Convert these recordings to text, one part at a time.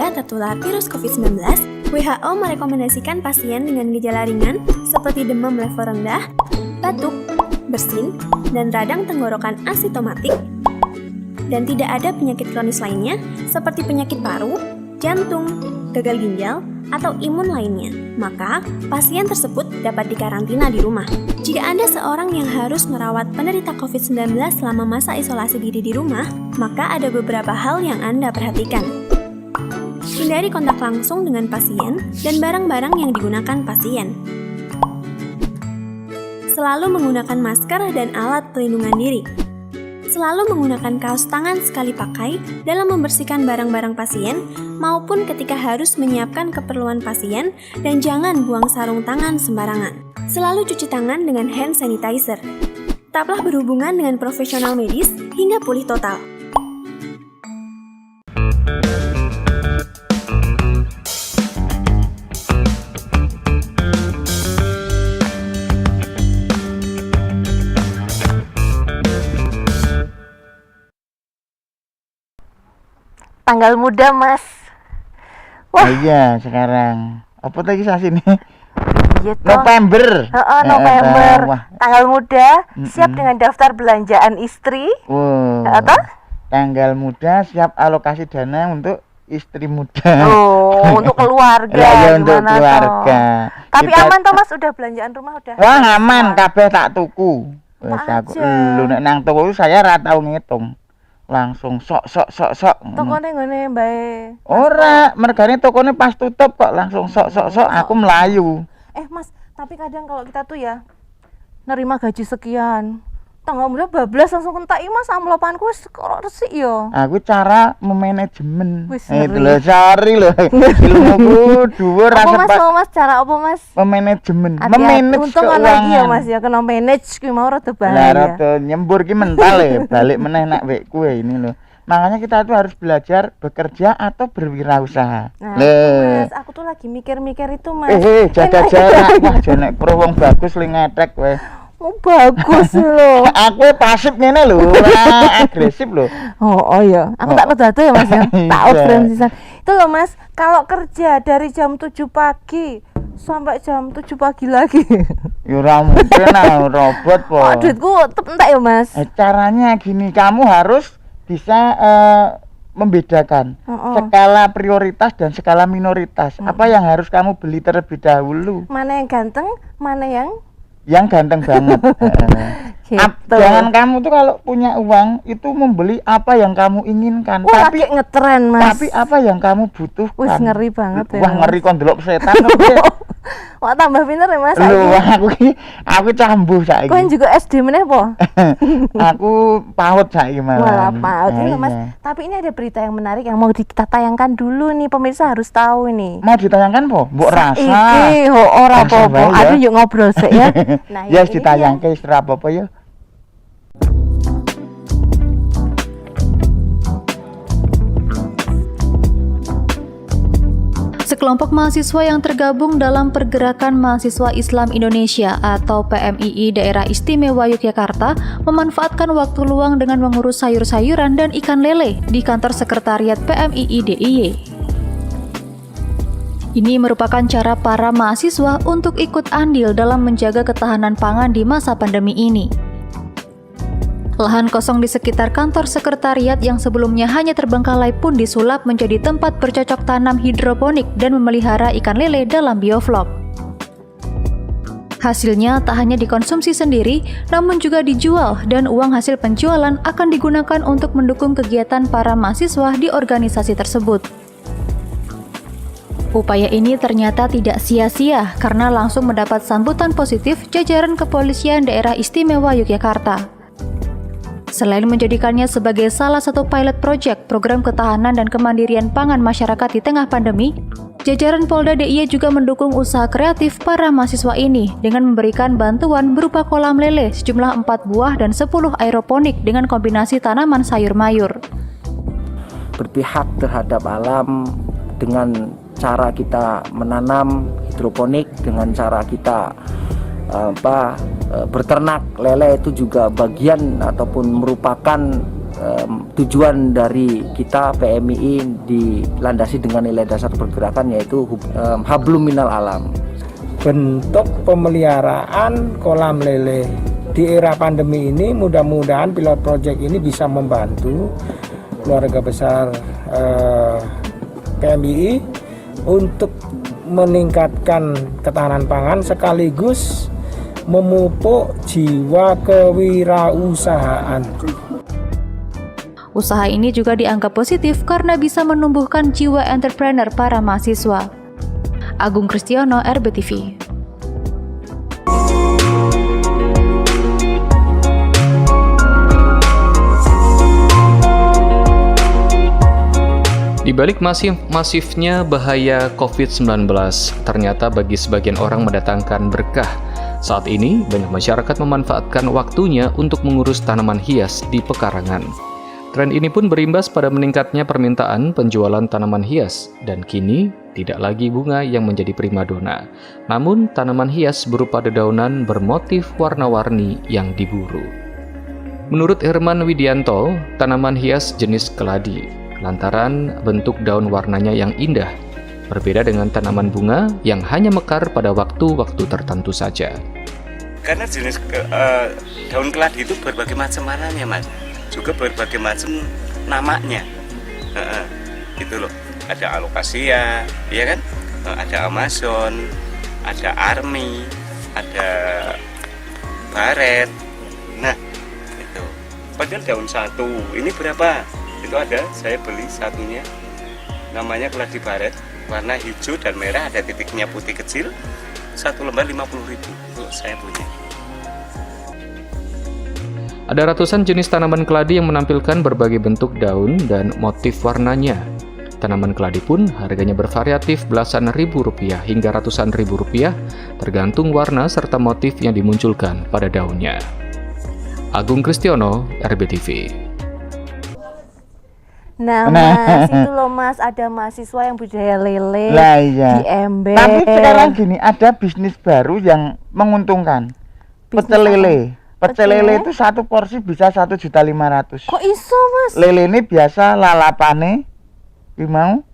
Anda tertular virus COVID-19, WHO merekomendasikan pasien dengan gejala ringan seperti demam level rendah, batuk, bersin, dan radang tenggorokan asimptomatik, dan tidak ada penyakit kronis lainnya seperti penyakit paru, jantung, gagal ginjal, atau imun lainnya, maka pasien tersebut dapat dikarantina di rumah. Jika Anda seorang yang harus merawat penderita COVID-19 selama masa isolasi diri di rumah, maka ada beberapa hal yang Anda perhatikan. Hindari kontak langsung dengan pasien dan barang-barang yang digunakan pasien. Selalu menggunakan masker dan alat pelindungan diri. Selalu menggunakan kaos tangan sekali pakai dalam membersihkan barang-barang pasien maupun ketika harus menyiapkan keperluan pasien, dan jangan buang sarung tangan sembarangan. Selalu cuci tangan dengan hand sanitizer. Tetaplah berhubungan dengan profesional medis hingga pulih total. Tanggal muda, Mas. Wah. Iya, sekarang. Apa tadi sini? Iya, November. November. Wah. Tanggal muda, siap dengan daftar belanjaan istri. Atau? Tanggal muda, siap alokasi dana untuk istri muda. Oh, untuk keluarga. Ya, untuk keluarga. Tapi kita... aman toh, Mas? Udah belanjaan rumah udah? Wah, aman, kabeh tak tuku. Wes aku lu nek nang toko saya ra tau ngitung. Langsung sok. Tokone ngene mbae. Ora, mergane tokone pas tutup kok langsung sok aku melayu. Mas, tapi kadang kalau kita tuh ya nerima gaji sekian, tanggal muda bablas langsung kentaki Mas, amlopanku wis kok resik ya. Aku cara memanajemen. Itu lho, sorry lho. Ilmuku dhuwur ra sepat. Mas, cara apa Mas? Memanajemen. Memanage untung lagi ya Mas ya, kena manage ki mau rada bahaya. Lah rada nyembur ki mental ya, balik meneh nak wekku ini lho. Makanya kita tuh harus belajar bekerja atau berwirausaha. Mas, aku tuh lagi mikir-mikir itu Mas. Jaga jarak. Wah, jenek pro wong bagus li ngetek weh. Oh, bagus loh. Aku pasif ngene lho, agresif loh. Oh iya, aku tak kedatu ya Mas ya. Tak outframe sisan. Itu loh Mas, kalau kerja dari jam 7 pagi sampai jam 7 pagi lagi. Ya ora mungkin robot po. Oh, duitku tetep entek ya Mas. Caranya gini, kamu harus bisa membedakan skala prioritas dan skala minoritas. Apa yang harus kamu beli terlebih dahulu? Mana yang ganteng, mana yang ganteng banget. Gitu. Jangan kamu tuh kalau punya uang itu membeli apa yang kamu inginkan. Wah, tapi ngetren Mas. Tapi apa yang kamu butuhkan. Wih, ngeri banget ya. Wah, ngeri kon delok setan. Wah, tambah pinter ya Mas. Loh, aku cambuh saiki. Kowe juga SD meneh po? Aku PAUD saiki malah. Wah, PAUD ini Mas. Tapi ini ada berita yang menarik yang mau kita tayangkan dulu nih, pemirsa harus tahu ini. Mau ditayangkan po? Mbok rasa. Iki ora apa-apa. Aduh yuk ngobrol sik ya. Nah, ya ditayangke istri apa ya? Sekelompok mahasiswa yang tergabung dalam Pergerakan Mahasiswa Islam Indonesia atau PMII Daerah Istimewa Yogyakarta memanfaatkan waktu luang dengan mengurus sayur-sayuran dan ikan lele di kantor sekretariat PMII DIY. Ini merupakan cara para mahasiswa untuk ikut andil dalam menjaga ketahanan pangan di masa pandemi ini. Lahan kosong di sekitar kantor sekretariat yang sebelumnya hanya terbengkalai pun disulap menjadi tempat bercocok tanam hidroponik dan memelihara ikan lele dalam bioflok. Hasilnya tak hanya dikonsumsi sendiri, namun juga dijual dan uang hasil penjualan akan digunakan untuk mendukung kegiatan para mahasiswa di organisasi tersebut. Upaya ini ternyata tidak sia-sia karena langsung mendapat sambutan positif jajaran Kepolisian Daerah Istimewa Yogyakarta. Selain menjadikannya sebagai salah satu pilot project program ketahanan dan kemandirian pangan masyarakat di tengah pandemi, jajaran Polda DIY juga mendukung usaha kreatif para mahasiswa ini dengan memberikan bantuan berupa kolam lele sejumlah 4 buah dan 10 aeroponik dengan kombinasi tanaman sayur mayur. Berpihak terhadap alam dengan cara kita menanam hidroponik, dengan cara kita beternak lele itu juga bagian ataupun merupakan tujuan dari kita PMII dilandasi dengan nilai dasar pergerakan yaitu hablum minal alam. Bentuk pemeliharaan kolam lele di era pandemi ini, mudah-mudahan pilot project ini bisa membantu keluarga besar PMII untuk meningkatkan ketahanan pangan sekaligus memupuk jiwa kewirausahaan. Usaha ini juga dianggap positif karena bisa menumbuhkan jiwa entrepreneur para mahasiswa. Agung Kristiono, RBTV. Di balik masifnya bahaya COVID-19, ternyata bagi sebagian orang mendatangkan berkah. Saat ini, banyak masyarakat memanfaatkan waktunya untuk mengurus tanaman hias di pekarangan. Tren ini pun berimbas pada meningkatnya permintaan penjualan tanaman hias, dan kini tidak lagi bunga yang menjadi primadona, namun tanaman hias berupa dedaunan bermotif warna-warni yang diburu. Menurut Herman Widianto, tanaman hias jenis keladi, lantaran bentuk daun warnanya yang indah, berbeda dengan tanaman bunga yang hanya mekar pada waktu-waktu tertentu saja. Karena jenis daun keladi itu berbagai macam warnanya, Mas. Juga berbagai macam namanya, gitu loh. Ada alokasia, ya kan? Ada Amazon, ada army, ada baret. Nah, itu. Padahal daun satu ini berapa? Itu ada, saya beli satunya. Namanya keladi baret, warna hijau dan merah, ada titiknya putih kecil. Satu lembar 50.000. Itu saya punya. Ada ratusan jenis tanaman keladi yang menampilkan berbagai bentuk daun dan motif warnanya. Tanaman keladi pun harganya bervariatif belasan ribu rupiah hingga ratusan ribu rupiah, tergantung warna serta motif yang dimunculkan pada daunnya. Agung Kristiono, RBTV. Nah, Mas, itu loh Mas, ada mahasiswa yang budidaya lele Lah iya. di ember. Tapi sekarang gini, ada bisnis baru yang menguntungkan. Pecel lele. Pecel lele itu satu porsi bisa 1.500.000. Kok iso, Mas? Lele ini biasa lalapane iki mau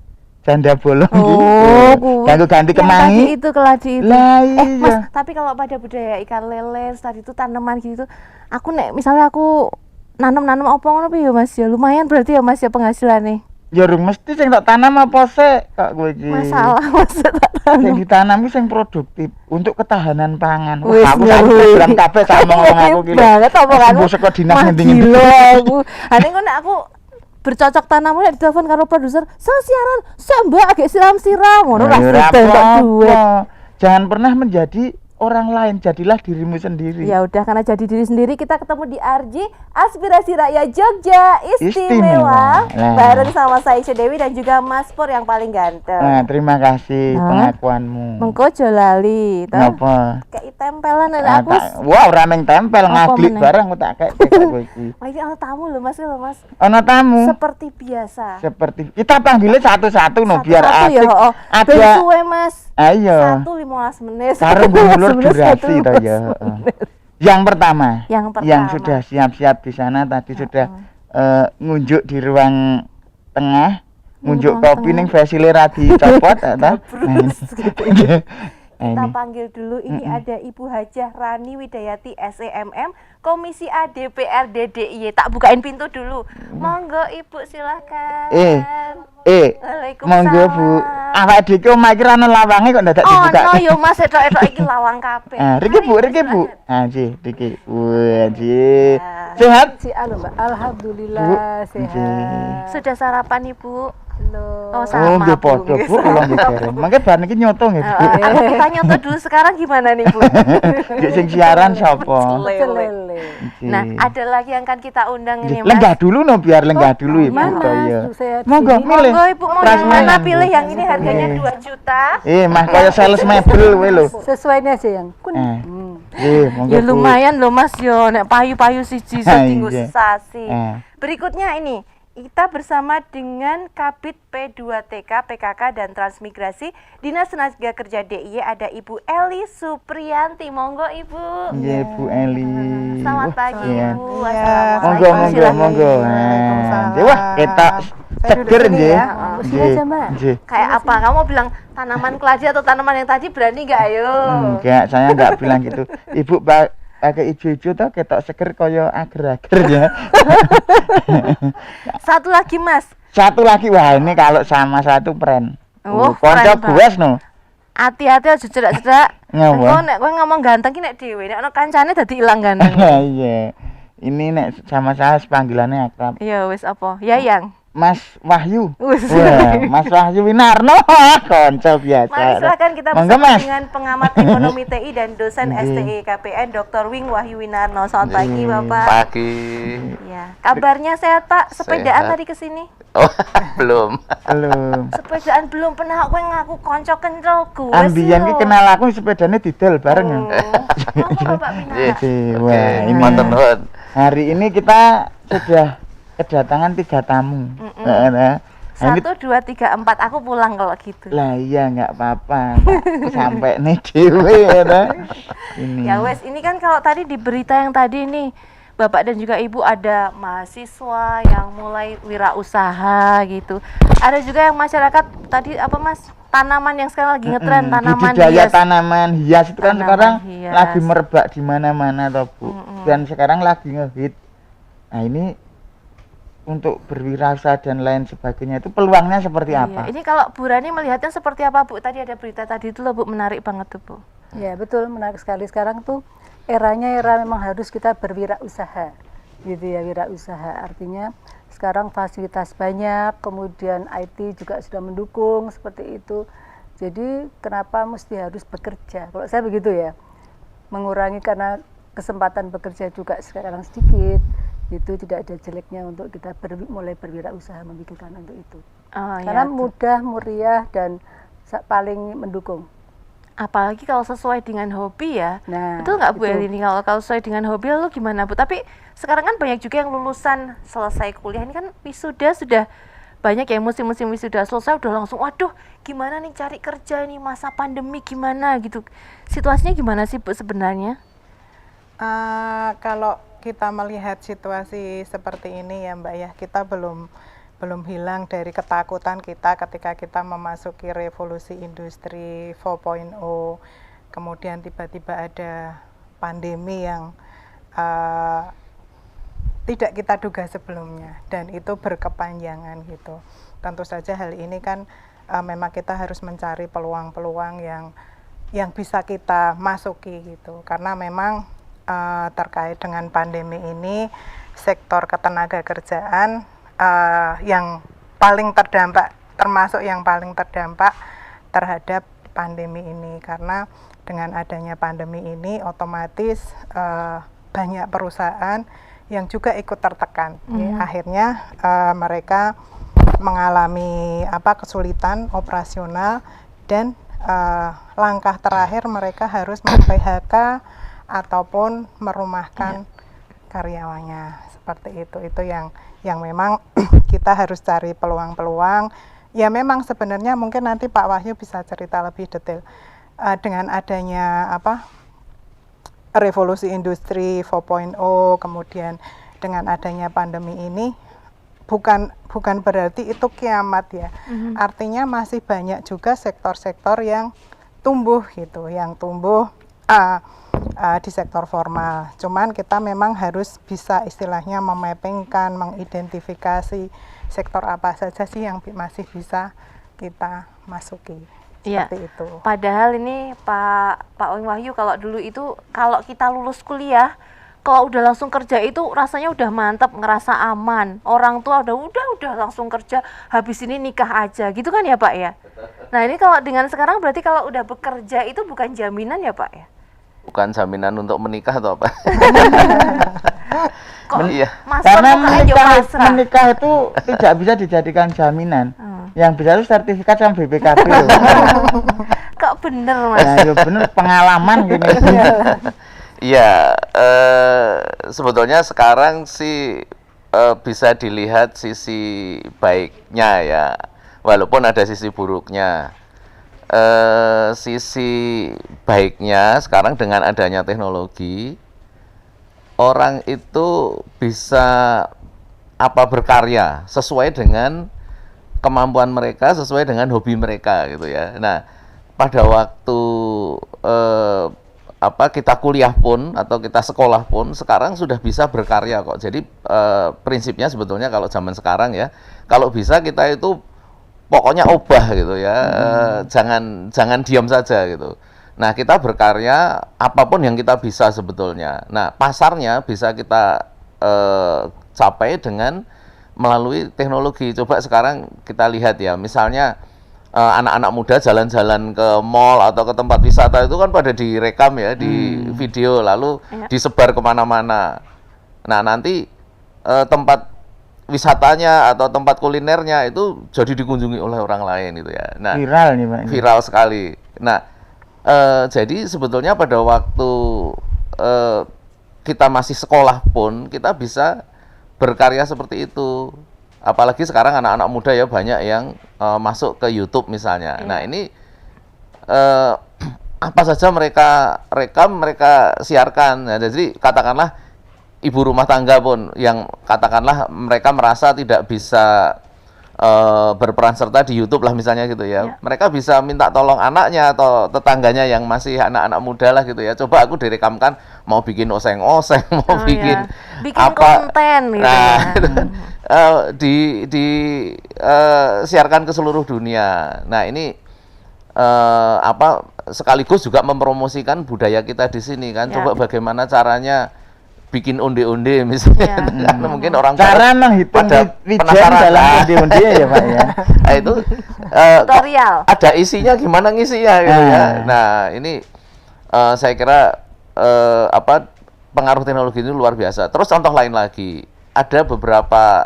janda bolong Oh, gitu. Ganti yang kemangi. tadi itu keladi itu. Lah Mas, iya. tapi kalau pada budaya ikan lele tadi itu tanaman gitu, aku misalnya aku nanam apa ngono piye ya Mas ya, lumayan berarti ya Mas ya penghasilannya. Ya rung mesti sing tak tanam apa sik kok kowe iki. Masalah Mas tak Sing tanam. ditanam iki sing produktif untuk ketahanan pangan. Wis, Wah, aku saiki wis. program kabeh tak ngomong aku iki. Banget omonganmu. Aku saka dinas Mah, ngendi-ngendi. gila aku. Ane kok nek aku bercocok tanam nek ditelepon karo produser, siaran, Mbak agak siram-siram ngono lah Ora entuk duit. apa-apa. Jangan pernah menjadi orang lain, jadilah dirimu sendiri. Ya udah, karena jadi diri sendiri, kita ketemu di RJ Aspirasi Rakyat Jogja Istimewa. Nah. Bareng sama saya Isya Dewi dan juga Mas Pur yang paling ganteng. Nah, terima kasih Nah. pengakuanmu. Mengko aja lali, toh. Napa? Kayak tempelan nek Ah, aku. wah, ora meng tempel Apa ngaglik meneh? barang aku tak kek kowe iki. Wah, ini ana tamu loh Mas, Ana tamu. Seperti biasa. Seperti kita panggilnya satu-satu no biar Satu-satu asik. ya, oh. Ada Ben suwe Mas. ayo. 15 menit. Karo ngulur 15 durasi to ya. menit. Yang pertama, Yang pertama. yang sudah siap-siap di sana tadi sudah ngunjuk di ruang tengah, ngunjuk ruang kopi tengah. ning vesile ra dicopot ta. Kita panggil dulu, ini ada Ibu Hajah Rani Widayati SEMM Komisi A DPR DDIY. Tak bukain pintu dulu. Monggo Ibu, silahkan. Waalaikumsalam. Monggo Bu. Awak dhewe omah iki ra ono lawange kok dadak dibuka. Oh no yo Mas, etok-etok iki lawang kabeh. Riki Bu. Ah, nggih, Riki. Wah, nggih. Sehat? Mbak. Alhamdulillah Bu, sehat. Sudah sarapan Ibu? Belum. Oh, sama nggih Bu. padha Bu, kula nggih bareng. Mangke bar niki nyoto nggih Bu. Aku kita nyoto dulu sekarang gimana nih Bu? Nggih sing siaran sapa? Lele. Nah, ada lagi yang kan kita undang ini Mas. Lenggah dulu no biar lenggah dulu Ibu Mana? to ya. Saya Monggo sini. milih. Monggo Ibu, mau yang Prasmanan, mana Bu. pilih? Yang ini harganya 2 juta. Mah kaya sales mebel kowe lho. Sesuai nih aja yang kun. Monggo. Ya Bu. lumayan loh Mas yo, nek payu-payu siji Ah, tinggu iya. sesasi. Ah. Berikutnya ini kita bersama dengan Kabid P2TK, PKK dan Transmigrasi Dinas Tenaga Kerja DIY ada Ibu Eli Supriyanti. Monggo Ibu. Iya, Bu Eli. Selamat pagi Iya. Ibu. Monggo, Assalamualaikum. monggo, Silakan. monggo. Nah, wah, kita seger nggih. Nggih. Nggih. Kayak apa? Kamu bilang tanaman keladi atau tanaman yang tadi berani nggak ayo? Enggak, saya enggak bilang gitu. Ibu pakai ijo-ijo toh ketok seger kaya ager-ager ya. Satu lagi Mas. Satu lagi, wah ini kalau sama satu pren. Oh, konco keren, Pak. buas no. Hati-hati aja cedak-cedak. Ngapa? Engko nek kowe ngomong ganteng ki nek dhewe, nek ana kancane dadi ilang ganteng. Iya. Ini nek sama saya panggilannya akrab. Iya wis apa? Yayang. Mas Wahyu. Wis. Wah, Mas Wahyu Winarno, konco biasa. Mari silakan kita Monggo, bersama Mas. dengan pengamat ekonomi TI dan dosen Nggih. STI KPN Dr. Wing Wahyu Winarno. Selamat pagi Bapak. Pagi. Ya, kabarnya sehat Pak? Sepedaan Sehat. tadi ke sini? Oh, belum. Belum. Sepedaan belum pernah kowe ngaku kanca kental gue. Ambian ki kenal aku sepedanya didol bareng. Monggo Bapak Winarno. Iya, Oke, wah, ini matur nuwun. hari ini kita sudah kedatangan 3 tamu. Nah, ini 1, 2, 3, 4 aku pulang kalau gitu. lah iya nggak apa-apa. Sampai nih dewe ya. Nah. Ini. Ya wes, ini kan kalau tadi di berita yang tadi nih Bapak dan juga Ibu ada mahasiswa yang mulai wirausaha gitu. Ada juga yang masyarakat tadi apa Mas? Tanaman yang sekarang lagi ngetren, tanaman budidaya hias. tanaman hias itu kan Tanaman sekarang hias. lagi merebak di mana-mana toh Bu. Dan sekarang lagi ngehit. Nah, ini untuk berwirausaha dan lain sebagainya itu peluangnya seperti Iya, apa? ini kalau Bu Rani melihatnya seperti apa Bu? Tadi ada berita tadi itu loh Bu, menarik banget tuh Bu. Ya betul, menarik sekali. Sekarang tuh eranya era memang harus kita berwirausaha, gitu ya, wirausaha. Artinya sekarang fasilitas banyak, kemudian IT juga sudah mendukung seperti itu. Jadi kenapa mesti harus bekerja? Kalau saya begitu ya, mengurangi karena kesempatan bekerja juga sekarang sedikit. Itu tidak ada jeleknya untuk kita mulai berwirausaha, memikirkan untuk itu. Oh, Karena iya, tuh. mudah, meriah dan paling mendukung. Apalagi kalau sesuai dengan hobi ya. Nah, Betul nggak Bu itu. Eli ini kalau sesuai dengan hobi lalu gimana Bu? Tapi sekarang kan banyak juga yang lulusan selesai kuliah ini kan wisuda sudah banyak ya, musim-musim wisuda selesai udah langsung waduh gimana nih cari kerja ini masa pandemi gimana gitu. Situasinya gimana sih Bu sebenarnya? Kalau kita melihat situasi seperti ini ya Mbak ya, kita belum hilang dari ketakutan kita ketika kita memasuki revolusi industri 4.0, kemudian tiba-tiba ada pandemi yang tidak kita duga sebelumnya dan itu berkepanjangan gitu. Tentu saja hal ini kan memang kita harus mencari peluang-peluang yang bisa kita masuki gitu, karena memang terkait dengan pandemi ini sektor ketenaga kerjaan yang paling terdampak, termasuk yang paling terdampak terhadap pandemi ini, karena dengan adanya pandemi ini otomatis banyak perusahaan yang juga ikut tertekan. Ya, akhirnya mereka mengalami kesulitan operasional dan langkah terakhir mereka harus mem-PHK ataupun merumahkan karyawannya, seperti itu. Itu yang memang kita harus cari peluang-peluang. Ya memang sebenarnya mungkin nanti Pak Wahyu bisa cerita lebih detail dengan adanya revolusi industri 4.0, kemudian dengan adanya pandemi ini bukan berarti itu kiamat ya. Artinya masih banyak juga sektor-sektor yang tumbuh gitu, yang tumbuh di sektor formal. Cuman kita memang harus bisa istilahnya memappingkan, mengidentifikasi sektor apa saja sih yang masih bisa kita masuki. Iya. Seperti itu. Padahal ini Pak Wahyu kalau dulu itu kalau kita lulus kuliah kalau udah langsung kerja itu rasanya udah mantap, ngerasa aman. Orang tua udah langsung kerja, habis ini nikah aja. Gitu kan ya, Pak ya? Nah, ini kalau dengan sekarang berarti kalau udah bekerja itu bukan jaminan ya, Pak ya? Bukan jaminan untuk menikah atau apa? Kok Iya. Karena pasrah. menikah itu tidak bisa dijadikan jaminan. Yang bisa itu sertifikat sama BPKB loh. Kok bener, Mas? Nah, ya bener pengalaman gini. Iya, sebetulnya sekarang sih bisa dilihat sisi baiknya ya, walaupun ada sisi buruknya. Sisi baiknya sekarang dengan adanya teknologi, orang itu bisa berkarya sesuai dengan kemampuan mereka, sesuai dengan hobi mereka gitu ya. Nah, pada waktu kita kuliah pun atau kita sekolah pun sekarang sudah bisa berkarya kok. Jadi prinsipnya sebetulnya kalau zaman sekarang ya, kalau bisa kita itu pokoknya obah gitu ya, jangan diam saja gitu. Nah, kita berkarya apapun yang kita bisa sebetulnya. Nah, pasarnya bisa kita capai dengan melalui teknologi. Coba sekarang kita lihat ya, misalnya anak-anak muda jalan-jalan ke mall atau ke tempat wisata itu kan pada direkam ya, di video lalu disebar kemana-mana. Nah, nanti tempat wisatanya atau tempat kulinernya itu jadi dikunjungi oleh orang lain gitu ya. Nah, viral nih Pak. Viral sekali. Nah, jadi sebetulnya pada waktu kita masih sekolah pun kita bisa berkarya seperti itu. Apalagi sekarang anak-anak muda ya banyak yang masuk ke YouTube misalnya. Nah, ini apa saja mereka rekam, mereka siarkan. Nah, jadi katakanlah ibu rumah tangga pun yang katakanlah mereka merasa tidak bisa berperan serta di YouTube lah misalnya gitu ya. Mereka bisa minta tolong anaknya atau tetangganya yang masih anak-anak muda lah gitu ya. Coba aku direkamkan mau bikin oseng-oseng, mau bikin apa konten gitu. Nah, siarkan ke seluruh dunia. Nah, ini sekaligus juga mempromosikan budaya kita di sini kan. Coba bagaimana caranya bikin onde-onde misalnya, karena mungkin orang cara menghitung wijen dalam onde-onde ya Pak ya. Nah, itu tutorial. Ada isinya gimana ngisinya gitu ya. Nah, ini saya kira pengaruh teknologi ini luar biasa. Terus contoh lain lagi, ada beberapa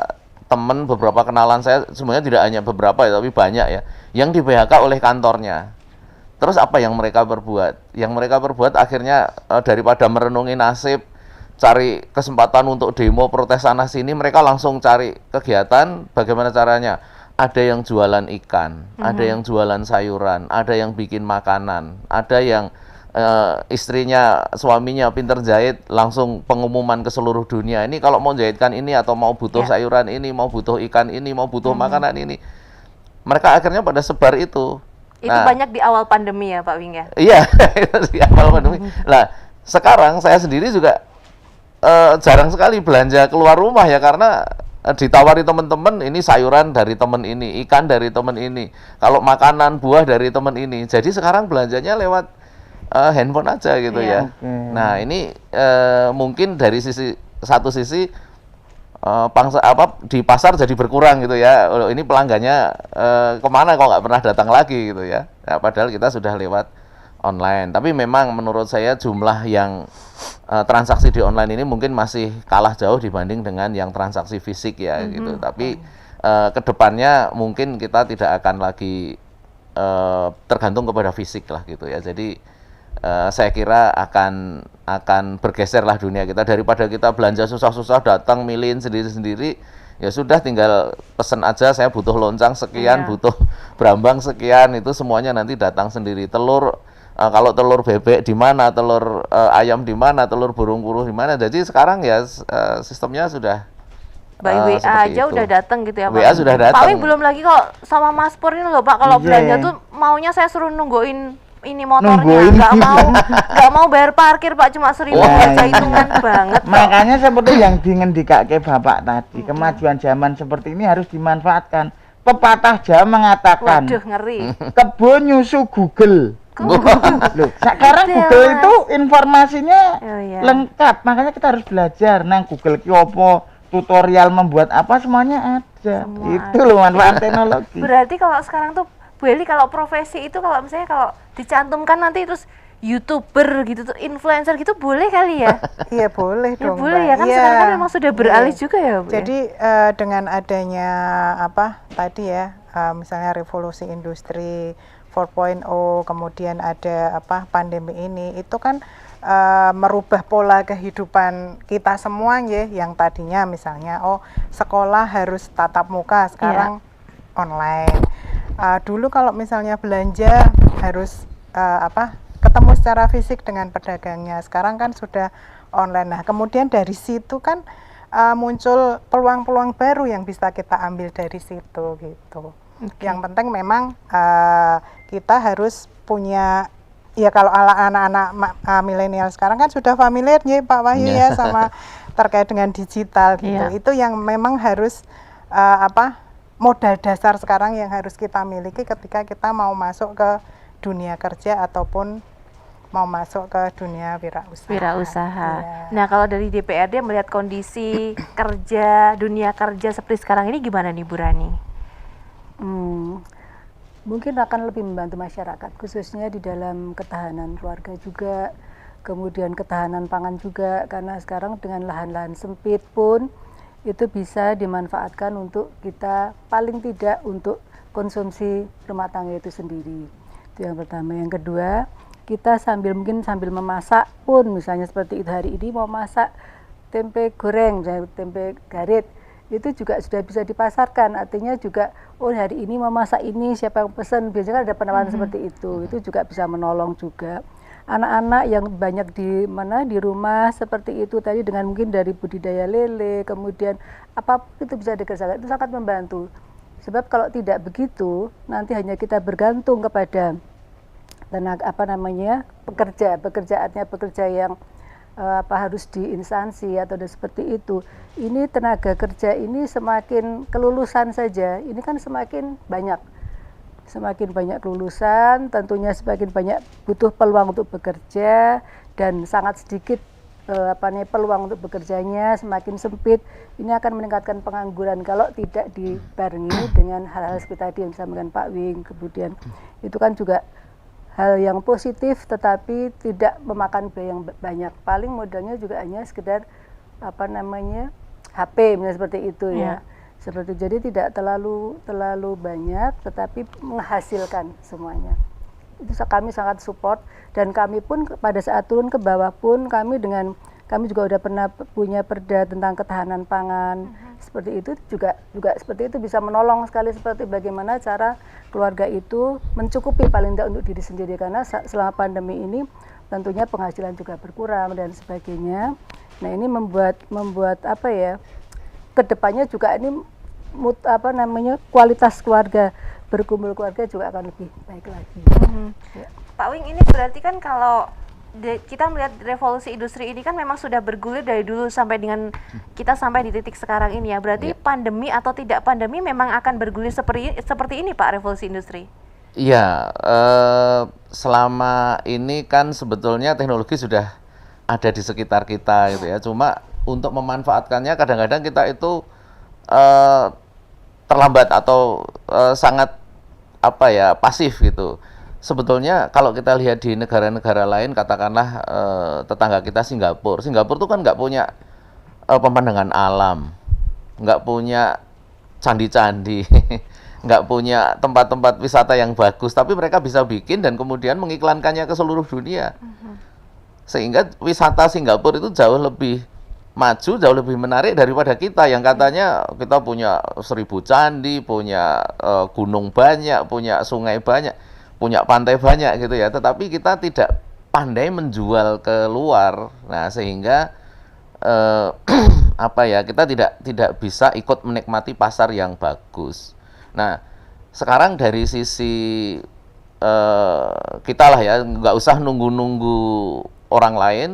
teman, beberapa kenalan saya, sebenarnya tidak hanya beberapa ya, tapi banyak ya, yang di PHK oleh kantornya. Terus apa yang mereka perbuat? Yang mereka perbuat akhirnya daripada merenungi nasib, cari kesempatan untuk demo protes sana sini, mereka langsung cari kegiatan. Bagaimana caranya? Ada yang jualan ikan, ada yang jualan sayuran, ada yang bikin makanan, ada yang istrinya, suaminya pinter jahit, langsung pengumuman ke seluruh dunia. Ini kalau mau jahitkan ini atau mau butuh sayuran ini, mau butuh ikan ini, mau butuh makanan ini, mereka akhirnya pada sebar itu. Itu banyak di awal pandemi ya Pak Wing ya? Iya, di awal pandemi. Nah, sekarang saya sendiri juga jarang sekali belanja keluar rumah ya, karena ditawari teman-teman, ini sayuran dari teman ini, ikan dari teman ini, kalau makanan buah dari teman ini. Jadi sekarang belanjanya lewat handphone aja gitu ya. Nah, ini mungkin dari satu sisi di pasar jadi berkurang gitu ya. Ini pelanggannya kemana kok nggak pernah datang lagi gitu ya. Nah, padahal kita sudah lewat online. Tapi memang menurut saya jumlah yang transaksi di online ini mungkin masih kalah jauh dibanding dengan yang transaksi fisik ya gitu. Tapi kedepannya mungkin kita tidak akan lagi tergantung kepada fisik lah gitu ya. Jadi saya kira akan bergeser lah dunia kita, daripada kita belanja susah-susah datang milihin sendiri-sendiri. Ya sudah, tinggal pesen aja, saya butuh loncang sekian, butuh berambang sekian, itu semuanya nanti datang sendiri. Telur, kalau telur bebek di mana, telur ayam di mana, telur burung puluh di mana. Jadi sekarang ya sistemnya sudah by WA aja itu. Udah datang gitu ya Pak. WA sudah datang. Pak Wing belum lagi kok sama Mas Pur ini loh Pak, kalau belanja tuh maunya saya suruh nungguin ini motornya, nggak mau bayar parkir Pak, cuma 1.000 baca hitungan banget. Makanya seperti yang dingendikake Bapak tadi, kemajuan zaman seperti ini harus dimanfaatkan. Pepatah Jawa mengatakan, waduh ngeri, kebun nyusu Google. Loh, sekarang Google itu informasinya lengkap, makanya kita harus belajar nang Google ki opo, tutorial membuat apa, semuanya ada. Itu loh manfaat teknologi. Berarti kalau sekarang tuh Bu Eli, kalau profesi itu kalau misalnya kalau dicantumkan nanti terus YouTuber gitu tuh, influencer gitu, boleh kali ya? Iya boleh dong. Boleh ya kan, sekarang kan memang sudah beralih juga ya Bu. Jadi dengan adanya tadi ya, misalnya revolusi industri 4.0, kemudian ada pandemi ini, itu kan merubah pola kehidupan kita semua ya, yang tadinya misalnya sekolah harus tatap muka, sekarang online. Dulu kalau misalnya belanja harus ketemu secara fisik dengan pedagangnya, sekarang kan sudah online. Nah, kemudian dari situ kan muncul peluang-peluang baru yang bisa kita ambil dari situ gitu. Yang penting memang kita harus punya, ya kalau anak-anak milenial sekarang kan sudah familiar ya Pak Wahyu ya sama terkait dengan digital gitu. Itu yang memang harus modal dasar sekarang yang harus kita miliki ketika kita mau masuk ke dunia kerja ataupun mau masuk ke dunia wirausaha. Nah, kalau dari DPRD melihat kondisi kerja, dunia kerja seperti sekarang ini gimana nih Bu Rani? Mungkin akan lebih membantu masyarakat, khususnya di dalam ketahanan keluarga juga, kemudian ketahanan pangan juga, karena sekarang dengan lahan-lahan sempit pun itu bisa dimanfaatkan untuk kita, paling tidak untuk konsumsi rumah tangga itu sendiri. Itu yang pertama. Yang kedua, kita mungkin sambil memasak pun, misalnya seperti itu hari ini mau masak tempe goreng, tempe garit, itu juga sudah bisa dipasarkan. Artinya juga hari ini mau masak ini, siapa yang pesan, biasanya kan ada penawaran seperti itu juga bisa menolong juga. Anak-anak yang banyak di rumah seperti itu tadi, dengan mungkin dari budidaya lele, kemudian apapun itu bisa dikerjakan, itu sangat membantu. Sebab kalau tidak begitu, nanti hanya kita bergantung kepada tenaga pekerja yang harus di instansi atau seperti itu. Ini tenaga kerja ini semakin kelulusan saja, ini kan semakin banyak kelulusan, tentunya semakin banyak butuh peluang untuk bekerja, dan sangat sedikit peluang untuk bekerjanya, semakin sempit. Ini akan meningkatkan pengangguran kalau tidak dibarengi dengan hal-hal seperti tadi yang disampaikan Pak Wing. Kemudian itu kan juga hal yang positif, tetapi tidak memakan biaya yang banyak. Paling modalnya juga hanya sekedar HP, misalnya seperti itu ya. Seperti jadi tidak terlalu banyak, tetapi menghasilkan semuanya. Itu kami sangat support, dan kami pun pada saat turun ke bawah pun kami juga udah pernah punya perda tentang ketahanan pangan. Seperti itu juga seperti itu bisa menolong sekali, seperti bagaimana cara keluarga itu mencukupi paling tidak untuk diri sendiri, karena selama pandemi ini tentunya penghasilan juga berkurang dan sebagainya. Nah, ini membuat kedepannya juga ini kualitas keluarga, berkumpul keluarga juga akan lebih baik lagi. Pak Wing, ini berarti kan kalau kita melihat revolusi industri ini kan memang sudah bergulir dari dulu sampai dengan kita sampai di titik sekarang ini ya. Berarti pandemi atau tidak pandemi memang akan bergulir seperti ini Pak, revolusi industri? Iya, selama ini kan sebetulnya teknologi sudah ada di sekitar kita gitu ya. Cuma untuk memanfaatkannya kadang-kadang kita itu terlambat atau sangat pasif gitu. Sebetulnya kalau kita lihat di negara-negara lain, katakanlah tetangga kita Singapura itu kan nggak punya pemandangan alam, nggak punya candi-candi, nggak punya tempat-tempat wisata yang bagus, tapi mereka bisa bikin dan kemudian mengiklankannya ke seluruh dunia. Sehingga wisata Singapura itu jauh lebih maju, jauh lebih menarik daripada kita yang katanya kita punya 1000 candi, punya gunung banyak, punya sungai banyak, punya pantai banyak gitu ya, tetapi kita tidak pandai menjual ke luar. Nah, sehingga kita tidak bisa ikut menikmati pasar yang bagus. Nah, sekarang dari sisi kita lah ya, nggak usah nunggu-nunggu orang lain.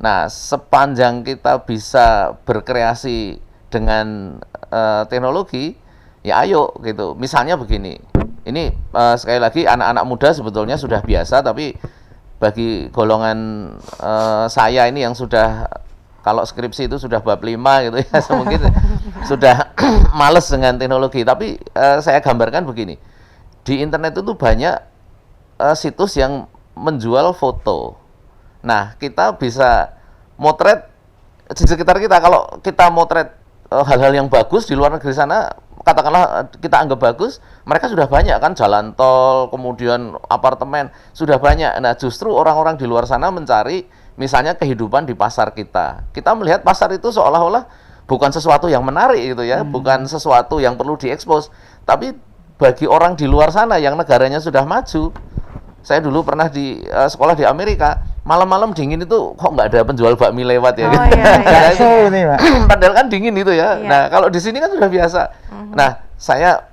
Nah, sepanjang kita bisa berkreasi dengan teknologi, ya ayo gitu. Misalnya begini, ini sekali lagi anak-anak muda sebetulnya sudah biasa, tapi bagi golongan saya ini yang sudah, kalau skripsi itu sudah bab 5 gitu ya, mungkin sudah males dengan teknologi. Tapi saya gambarkan begini, di internet itu banyak situs yang menjual foto. Nah, kita bisa motret di sekitar kita. Kalau kita motret hal-hal yang bagus di luar negeri sana, katakanlah kita anggap bagus, mereka sudah banyak kan, jalan tol, kemudian apartemen, sudah banyak. Nah, justru orang-orang di luar sana mencari misalnya kehidupan di pasar kita melihat pasar itu seolah-olah bukan sesuatu yang menarik gitu ya, bukan sesuatu yang perlu diekspos, tapi bagi orang di luar sana yang negaranya sudah maju. Saya dulu pernah di sekolah di Amerika, malam-malam dingin itu kok nggak ada penjual bakmi lewat ya. Padahal kan dingin itu ya. Nah, kalau di sini kan sudah biasa. Nah, saya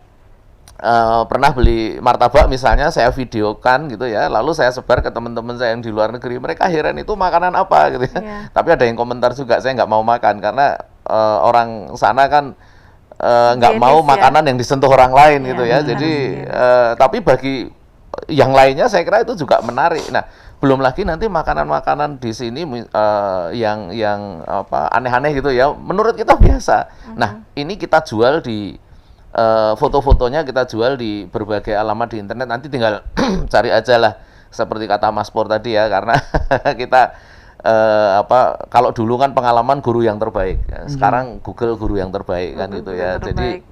pernah beli martabak misalnya, saya videokan gitu ya, lalu saya sebar ke teman-teman saya yang di luar negeri. Mereka heran itu makanan apa gitu ya. Tapi ada yang komentar juga, saya nggak mau makan karena orang sana kan nggak mau makanan yang disentuh orang lain gitu ya. Jadi tapi bagi yang lainnya saya kira itu juga menarik. Nah, belum lagi nanti makanan-makanan di sini yang apa aneh-aneh gitu ya, menurut kita biasa. Nah, ini kita jual di foto-fotonya kita jual di berbagai alamat di internet. Nanti tinggal cari aja lah, seperti kata Mas Pur tadi ya, karena kita kalau dulu kan pengalaman guru yang terbaik, sekarang Google guru yang terbaik kan gitu ya. Jadi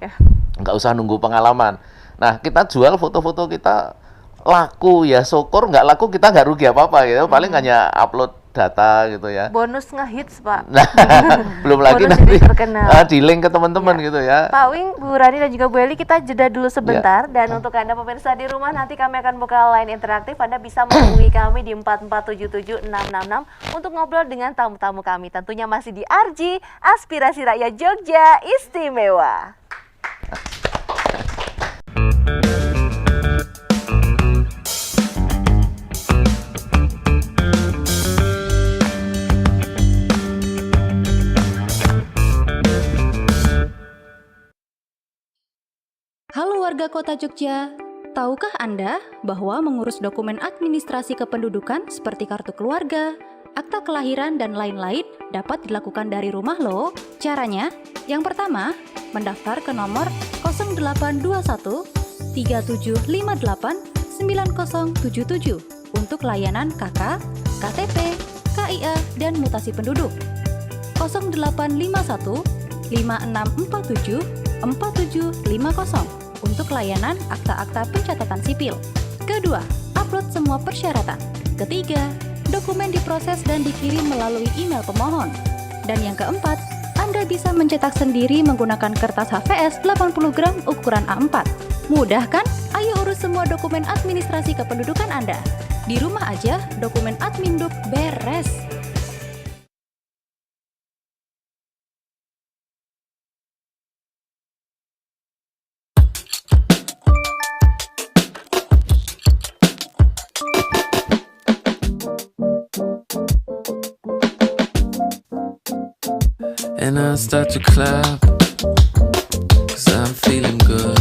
nggak usah nunggu pengalaman. Nah, kita jual foto-foto kita, laku ya syukur, nggak laku kita nggak rugi apa-apa gitu, paling hanya upload data gitu ya. Bonus ngehits, Pak. Nah, belum lagi nanti di link ke teman-teman gitu ya. Pak Wing, Bu Rani dan juga Bu Eli, kita jeda dulu sebentar. Dan untuk Anda pemirsa di rumah, nanti kami akan buka line interaktif. Anda bisa menghubungi kami di 4477666 untuk ngobrol dengan tamu-tamu kami. Tentunya masih di RJ, Aspirasi Rakyat Jogja Istimewa. Halo warga Kota Jogja, tahukah Anda bahwa mengurus dokumen administrasi kependudukan seperti kartu keluarga, akta kelahiran, dan lain-lain dapat dilakukan dari rumah loh? Caranya, yang pertama, mendaftar ke nomor 0821 3758 9077 untuk layanan KK, KTP, KIA, dan mutasi penduduk. 0851 5647 4750 untuk layanan akta-akta pencatatan sipil. Kedua, upload semua persyaratan. Ketiga, dokumen diproses dan dikirim melalui email pemohon. Dan yang keempat, Anda bisa mencetak sendiri menggunakan kertas HVS 80 gram ukuran A4. Mudah kan? Ayo urus semua dokumen administrasi kependudukan Anda. Di rumah aja, dokumen adminduk beres. And I start to clap, 'cause I'm feeling good.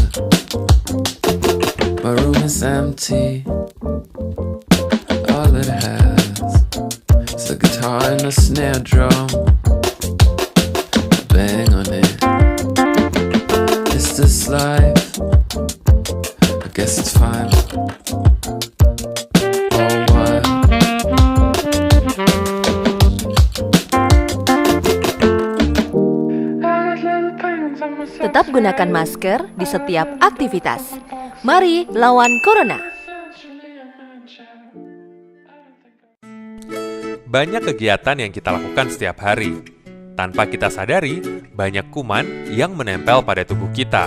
My room is empty, all it has is a guitar and a snare drum. I bang on it. Is this life? I guess it's fine. Oh, what? Tetap gunakan masker di setiap aktivitas. Mari lawan Corona. Banyak kegiatan yang kita lakukan setiap hari. Tanpa kita sadari, banyak kuman yang menempel pada tubuh kita.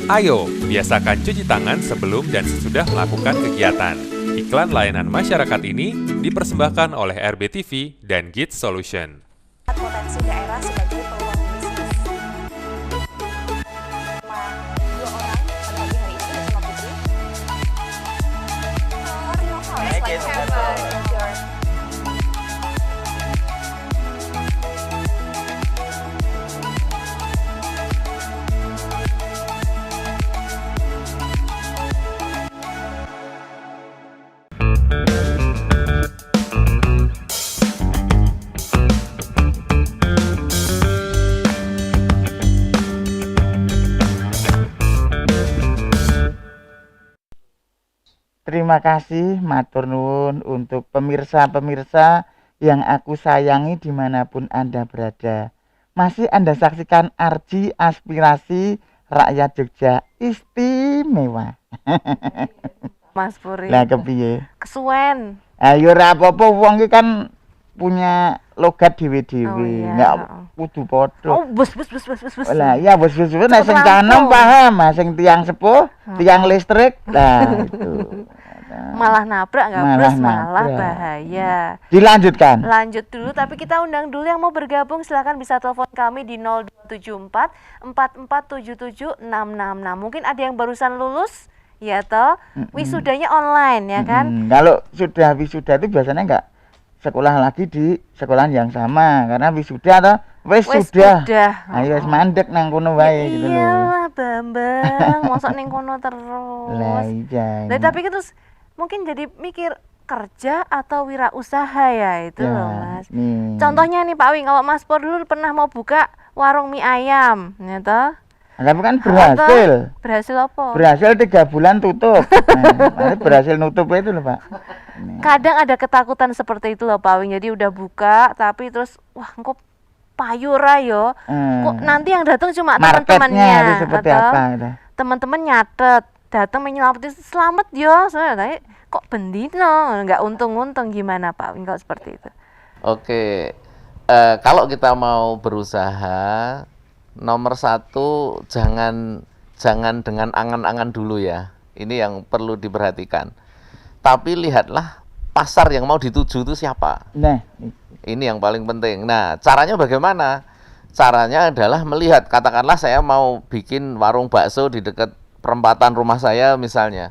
Ayo, biasakan cuci tangan sebelum dan sesudah melakukan kegiatan. Iklan layanan masyarakat ini dipersembahkan oleh RBTV dan Git Solution. Potensi daerah sebagai peluang bisnis. Dua orang pada pagi hari ini bersama Putri. Terima kasih matur nuwun untuk pemirsa-pemirsa yang aku sayangi dimanapun Anda berada. Masih Anda saksikan Arji Aspirasi Rakyat Jogja Istimewa. Mas Puri. Lah kepiye? Kesuwen. Ayo ora apa-apa wong iki kan punya logat dhewe-dhewe. Oh, iya. Enggak kudu padha. Oh, bus. Lah iya bos nek sing Cepet canom rampung. paham, sing tiang sepuh, tiang listrik. Lah itu. Malah nabrak nggak Malah bros, malah nabrak. bahaya. Dilanjutkan. Lanjut dulu, tapi kita undang dulu yang mau bergabung, silakan bisa telepon kami di 0274 4477 666. Mungkin ada yang barusan lulus, ya toh, wisudanya online ya kan? Kalau sudah wisuda itu biasanya enggak sekolah lagi di sekolahan yang sama, karena wisuda atau wis sudah. Ayo wis mandek nang kono wae gitu loh. Iyalah Bambang, mosok ning kono terus. Lah iya. Nah, tapi kan terus mungkin jadi mikir kerja atau wirausaha ya itu loh Mas. Contohnya nih Pak Wi, kalau Mas Pur dulu pernah mau buka warung mie ayam, ya toh? Tapi kan berhasil. Berhasil apa? Berhasil 3 bulan tutup. Nah, berhasil nutup itu loh Pak. Kadang ada ketakutan seperti itu loh Pak Wi. Jadi udah buka tapi terus wah kok payur ayo. Kok nanti yang datang cuma teman-temannya seperti atau apa gitu. teman-teman nyatet datang menyelamatin selamat yo. Soalnya kok bendino nggak untung-untung gimana Pak Wi kalau seperti itu? Oke, kalau kita mau berusaha, nomor 1 jangan dengan angan-angan dulu ya. Ini yang perlu diperhatikan. Tapi lihatlah pasar yang mau dituju itu siapa. Nah, ini yang paling penting. Nah, caranya bagaimana? Caranya adalah melihat, katakanlah saya mau bikin warung bakso di dekat perempatan rumah saya misalnya.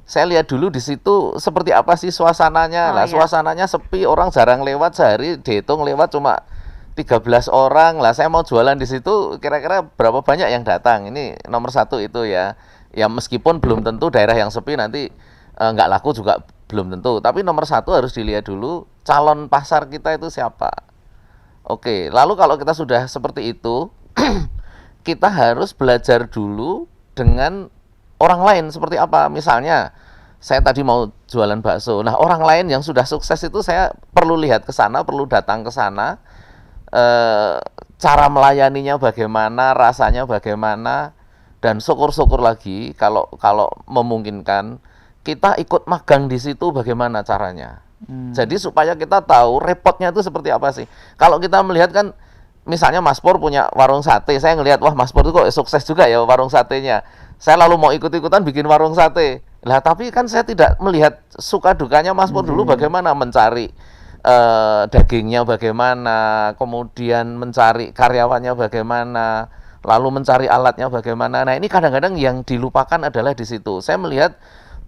Saya lihat dulu di situ seperti apa sih suasananya. Suasananya sepi, orang jarang lewat, sehari dihitung lewat cuma 13 orang. Lah saya mau jualan di situ, kira-kira berapa banyak yang datang? Ini nomor 1 itu ya. Ya meskipun belum tentu daerah yang sepi nanti nggak laku juga belum tentu. Tapi nomor 1 harus dilihat dulu calon pasar kita itu siapa. Oke, lalu kalau kita sudah seperti itu, kita harus belajar dulu dengan orang lain seperti apa. Misalnya saya tadi mau jualan bakso. Nah, orang lain yang sudah sukses itu saya perlu lihat ke sana, perlu datang ke sana. Cara melayaninya bagaimana, rasanya bagaimana, dan syukur-syukur lagi kalau memungkinkan kita ikut magang di situ bagaimana caranya. Jadi supaya kita tahu repotnya itu seperti apa sih. Kalau kita melihat kan misalnya Mas Pur punya warung sate, saya ngelihat wah Mas Pur itu kok sukses juga ya warung satenya. Saya lalu mau ikut-ikutan bikin warung sate. Lah tapi kan saya tidak melihat suka dukanya Mas Pur dulu bagaimana mencari dagingnya bagaimana, kemudian mencari karyawannya bagaimana, lalu mencari alatnya bagaimana. Nah, ini kadang-kadang yang dilupakan adalah di situ. Saya melihat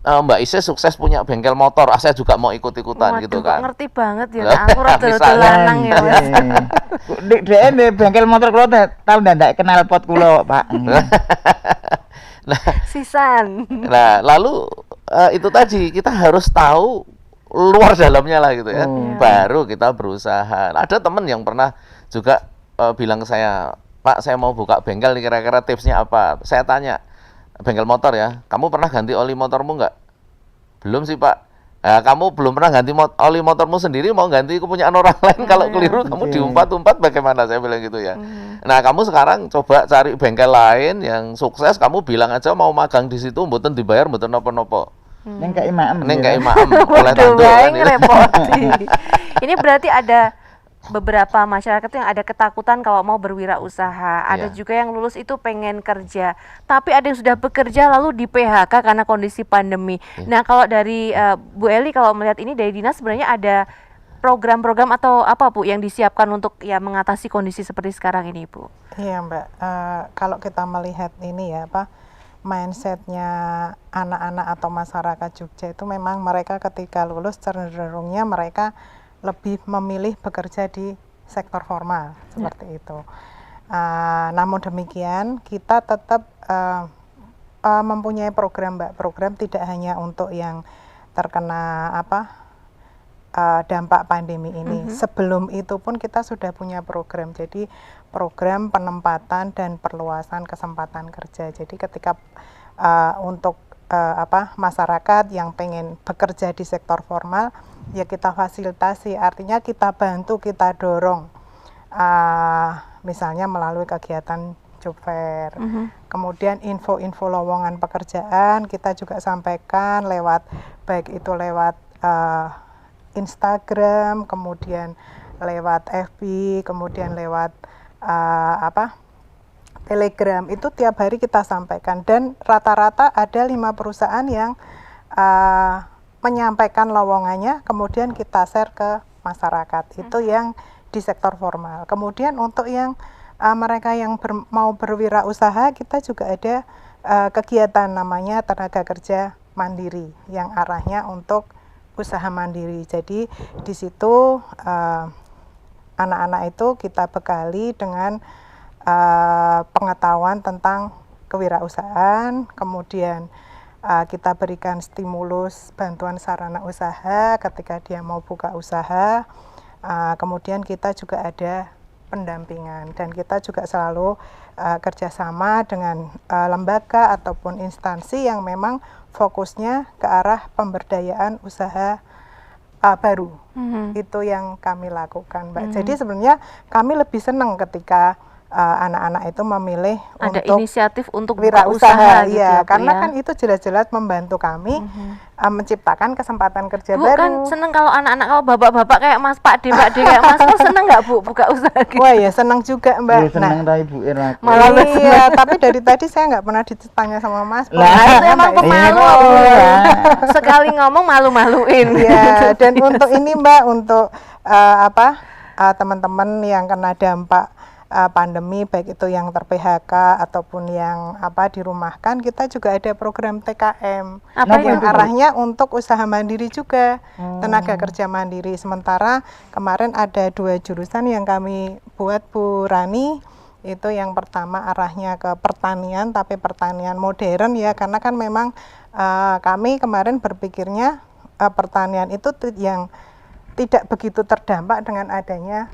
Mbak Ise sukses punya bengkel motor, saya juga mau ikut-ikutan. Waduh, gitu kan. Ngerti banget ya, aku rada lanang ya Mas. Dek bengkel motor kula tau ndak kenal pot kula, Pak. Nah, sisan. Nah, lalu itu tadi kita harus tahu luar dalamnya lah gitu ya. Baru kita berusaha. Ada teman yang pernah juga bilang ke saya, Pak, saya mau buka bengkel, kira-kira tipsnya apa? Saya tanya, bengkel motor ya, kamu pernah ganti oli motormu nggak? Belum sih Pak. Nah, kamu belum pernah ganti oli motormu sendiri, mau ganti kepunyaan orang lain, kalau keliru kamu diumpat-umpat bagaimana, saya bilang gitu ya. Nah, kamu sekarang coba cari bengkel lain yang sukses, kamu bilang aja mau magang di situ, mboten dibayar, mboten nopo-nopo. Neng kayak imam. Neng kayak imam. Oleh tantu kan ini berarti ada beberapa masyarakat yang ada ketakutan kalau mau berwirausaha. Ada juga yang lulus itu pengen kerja, tapi ada yang sudah bekerja lalu di PHK karena kondisi pandemi. Nah, kalau dari Bu Eli, kalau melihat ini dari dinas sebenarnya ada program-program atau apa Bu yang disiapkan untuk ya mengatasi kondisi seperti sekarang ini Bu? Iya Mbak, kalau kita melihat ini ya mindsetnya anak-anak atau masyarakat Jogja itu memang mereka ketika lulus cenderungnya mereka lebih memilih bekerja di sektor formal seperti itu. Namun demikian kita tetap mempunyai program Mbak, program tidak hanya untuk yang terkena dampak pandemi ini. Sebelum itu pun kita sudah punya program, jadi program penempatan dan perluasan kesempatan kerja. Jadi ketika untuk masyarakat yang pengen bekerja di sektor formal, ya kita fasilitasi, artinya kita bantu, kita dorong, misalnya melalui kegiatan job fair. Kemudian info-info lowongan pekerjaan kita juga sampaikan lewat, baik itu lewat Instagram, kemudian lewat FB, kemudian lewat Telegram. Itu tiap hari kita sampaikan, dan rata-rata ada 5 perusahaan yang menyampaikan lowongannya, kemudian kita share ke masyarakat. Itu yang di sektor formal. Kemudian untuk yang mereka yang mau berwirausaha, kita juga ada kegiatan namanya tenaga kerja mandiri yang arahnya untuk usaha mandiri. Jadi di situ anak-anak itu kita bekali dengan pengetahuan tentang kewirausahaan, kemudian kita berikan stimulus bantuan sarana usaha ketika dia mau buka usaha, kemudian kita juga ada pendampingan, dan kita juga selalu kerjasama dengan lembaga ataupun instansi yang memang fokusnya ke arah pemberdayaan usaha baru. Itu yang kami lakukan, Mbak. Jadi sebenarnya kami lebih senang ketika anak-anak itu memilih ada untuk inisiatif untuk wirausaha, gitu ya, ya, Bu, karena ya. kan itu jelas-jelas membantu kami menciptakan kesempatan kerja Bu, baru. kan seneng kalau anak-anak, kalau bapak-bapak kayak Mas, Pak D kayak Mas, kok seneng nggak Bu buka usaha gitu? Wah ya senang juga, Mbak. Ya, senang tahu Ibu Irma. Malah iya, tapi dari tadi saya nggak pernah ditanya sama Mas. Lah, itu emang pemalu, Bu. iya. Sekali ngomong malu-maluin. Ya, dan untuk ini Mbak, untuk teman-teman yang kena dampak pandemi, baik itu yang ter-PHK ataupun yang dirumahkan, kita juga ada program TKM yang arahnya untuk usaha mandiri juga, tenaga kerja mandiri. Sementara kemarin ada 2 jurusan yang kami buat, Bu Rani. Itu yang pertama arahnya ke pertanian, tapi pertanian modern ya, karena kan memang kami kemarin berpikirnya pertanian itu yang tidak begitu terdampak dengan adanya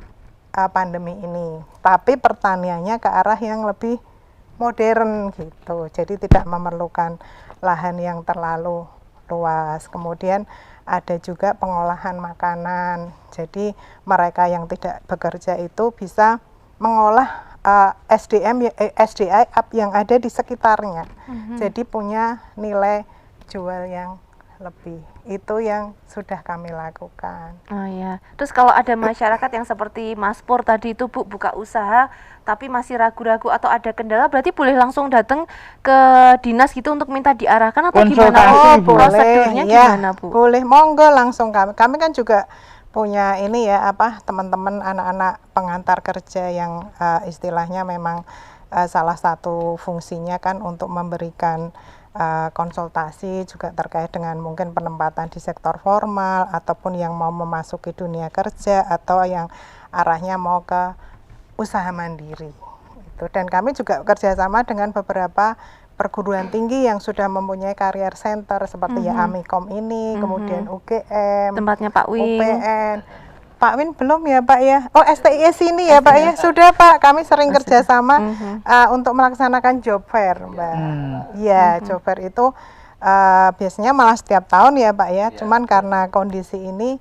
pandemi ini, tapi pertaniannya ke arah yang lebih modern gitu, jadi tidak memerlukan lahan yang terlalu luas. Kemudian ada juga pengolahan makanan, jadi mereka yang tidak bekerja itu bisa mengolah SDI yang ada di sekitarnya, jadi punya nilai jual yang lebih. Itu yang sudah kami lakukan. Oh ya. Terus kalau ada masyarakat yang seperti Mas Pur tadi itu, Bu, buka usaha tapi masih ragu-ragu atau ada kendala, berarti boleh langsung datang ke dinas gitu untuk minta diarahkan atau gimana? Oh, prosedurnya ya, gimana, Bu? Boleh, monggo langsung kami. Kami kan juga punya ini ya, teman-teman anak-anak pengantar kerja yang istilahnya memang salah satu fungsinya kan untuk memberikan konsultasi juga terkait dengan mungkin penempatan di sektor formal ataupun yang mau memasuki dunia kerja atau yang arahnya mau ke usaha mandiri itu. Dan kami juga kerjasama dengan beberapa perguruan tinggi yang sudah mempunyai career center seperti ya Amikom ini, kemudian UGM, tempatnya Pak Win, UPN. Pak Win belum ya Pak ya? Oh STIS ini ya Pak ya? Sudah Pak, kami sering kerjasama untuk melaksanakan job fair Mbak. Ya job fair itu biasanya malah setiap tahun ya Pak ya, cuman karena kondisi ini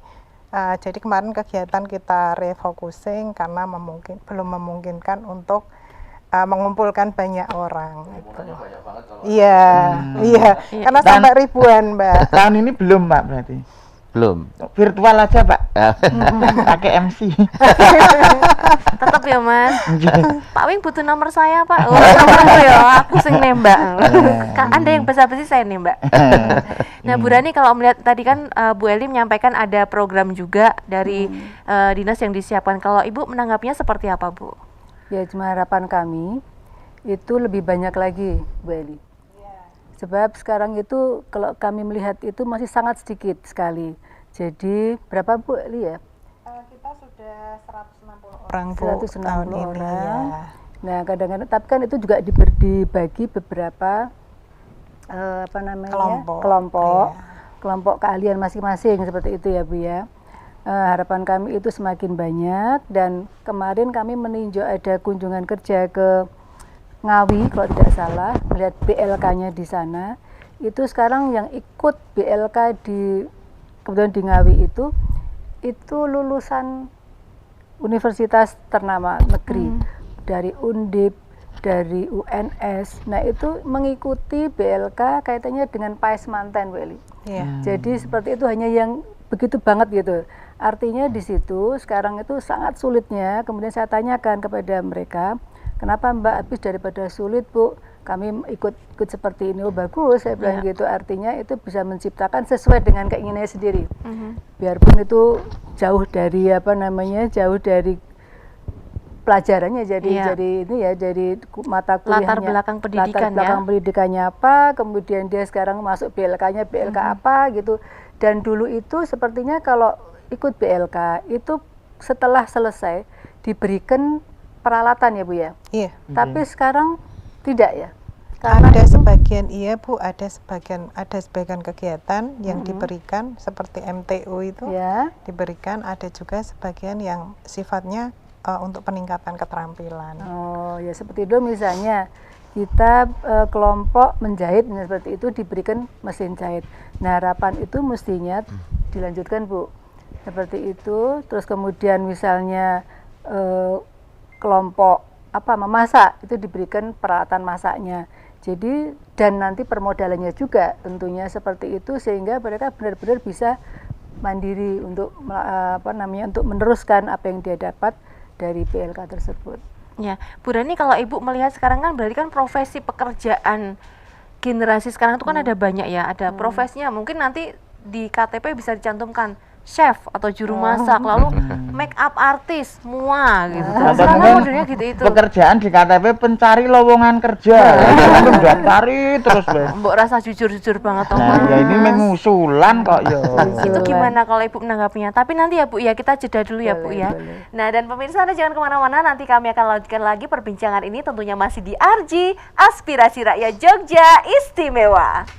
jadi kemarin kegiatan kita refocusing karena belum memungkinkan untuk mengumpulkan banyak orang. Iya, karena sampai ribuan Mbak. Tahun ini belum Mbak berarti? Belum. Virtual aja Pak. Pakai MC. Tetap ya Mas. Pak Wing butuh nomor saya Pak. Oh nomor ya, aku sing nembak. Anda yang basa-basi saya nembak. Nah Bu Rani, kalau melihat tadi kan Bu Eli menyampaikan ada program juga dari dinas yang disiapkan. Kalau Ibu menanggapinya seperti apa Bu? Ya cuma harapan kami itu lebih banyak lagi Bu Eli. Sebab sekarang itu kalau kami melihat itu masih sangat sedikit sekali. Jadi berapa Bu Eli ya? Kita sudah 160 orang Bu 160 tahun ini orang. ya. Nah kadang-kadang tapi kan itu juga dibagi beberapa kelompok keahlian masing-masing seperti itu ya Bu ya. Harapan kami itu semakin banyak, dan kemarin kami meninjau ada kunjungan kerja ke Ngawi kalau tidak salah, melihat BLK-nya di sana, itu sekarang yang ikut BLK kemudian di Ngawi itu lulusan universitas ternama negeri, dari Undip, dari UNS. Nah itu mengikuti BLK kaitannya dengan PAES Manten, Bu Eli. Jadi seperti itu, hanya yang begitu banget gitu. Artinya di situ sekarang itu sangat sulitnya. Kemudian saya tanyakan kepada mereka, kenapa Mbak, habis daripada sulit Bu, kami ikut seperti ini. Oh bagus, saya bilang gitu. Artinya itu bisa menciptakan sesuai dengan keinginannya sendiri. Biarpun itu jauh dari jauh dari pelajarannya, jadi ini ya, dari mata kuliahnya, latar belakang pendidikan, pendidikannya apa, kemudian dia sekarang masuk BLK-nya BLK apa gitu. Dan dulu itu sepertinya kalau ikut BLK itu setelah selesai diberikan peralatan ya Bu ya. Iya. Tapi sekarang tidak ya. Karena ada sebagian iya Bu, ada sebagian kegiatan yang diberikan seperti MTU itu diberikan, ada juga sebagian yang sifatnya untuk peningkatan keterampilan. Oh ya, seperti itu misalnya kita kelompok menjahit, seperti itu diberikan mesin jahit. Nah harapan itu mestinya dilanjutkan Bu, seperti itu. Terus kemudian misalnya kelompok memasak, itu diberikan peralatan masaknya. Jadi dan nanti permodalannya juga tentunya seperti itu, sehingga mereka benar-benar bisa mandiri untuk untuk meneruskan apa yang dia dapat dari BLK tersebut. Ya, Bu Rani, kalau Ibu melihat sekarang kan berarti kan profesi pekerjaan generasi sekarang itu kan ada banyak ya, ada profesinya, mungkin nanti di KTP bisa dicantumkan chef atau juru masak, lalu make up artis, semua gitu. Sekarang modelnya gitu itu. Pekerjaan di KTP pencari lowongan kerja. Daftarin terus Mbok rasa jujur-jujur banget Nah, ya ini mengusulan kok ya. Itu gimana kalau Ibu menanggapinya? Tapi nanti ya Bu ya, kita jeda dulu ya Bu ya. Nah, dan pemirsa Anda jangan kemana-mana, nanti kami akan lanjutkan lagi perbincangan ini tentunya masih di RG Aspirasi Rakyat Jogja Istimewa.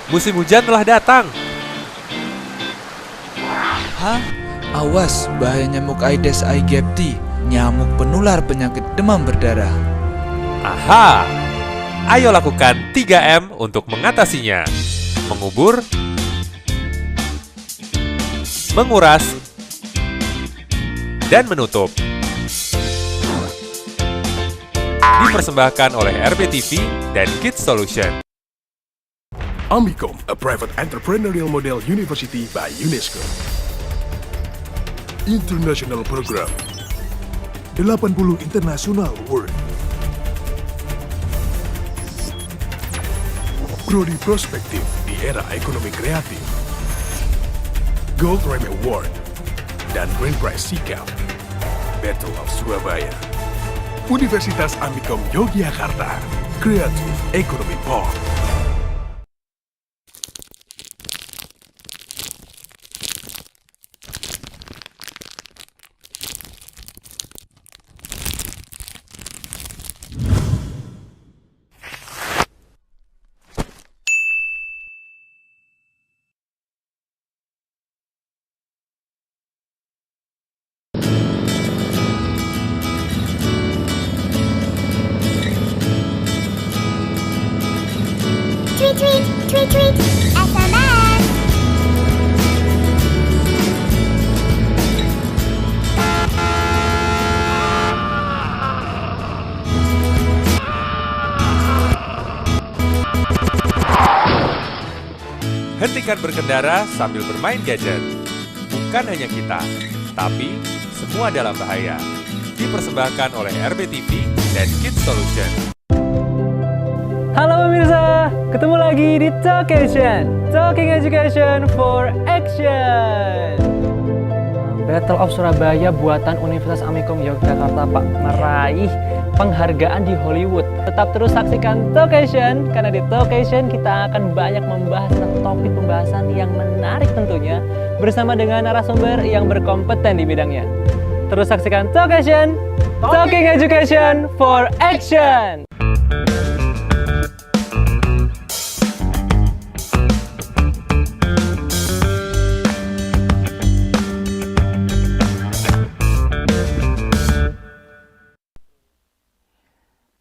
Musim hujan telah datang. Hah? Awas, bahaya nyamuk Aedes aegypti, nyamuk penular penyakit demam berdarah. Aha! Ayo lakukan 3M untuk mengatasinya. Mengubur, menguras, dan menutup. Dipersembahkan oleh RBTV dan Kids Solution. Amicom, a private entrepreneurial model university by UNESCO. International Program 80 International Award. Prodi Prospektif di era ekonomi kreatif. Gold Remy Award dan Grand Prize Sikap. Battle of Surabaya. Universitas Amicom Yogyakarta. Creative Economy Park. Tweet, SMS. Hentikan berkendara sambil bermain gadget. Bukan hanya kita, tapi semua dalam bahaya. Dipersembahkan oleh RBTV dan Kids Solution. Halo pemirsa, ketemu lagi di Talkation, Talking Education for Action. Battle of Surabaya buatan Universitas Amicom Yogyakarta Pak meraih penghargaan di Hollywood. Tetap terus saksikan Talkation, karena di Talkation kita akan banyak membahas topik pembahasan yang menarik tentunya bersama dengan narasumber yang berkompeten di bidangnya. Terus saksikan Talkation, Talking Education for Action.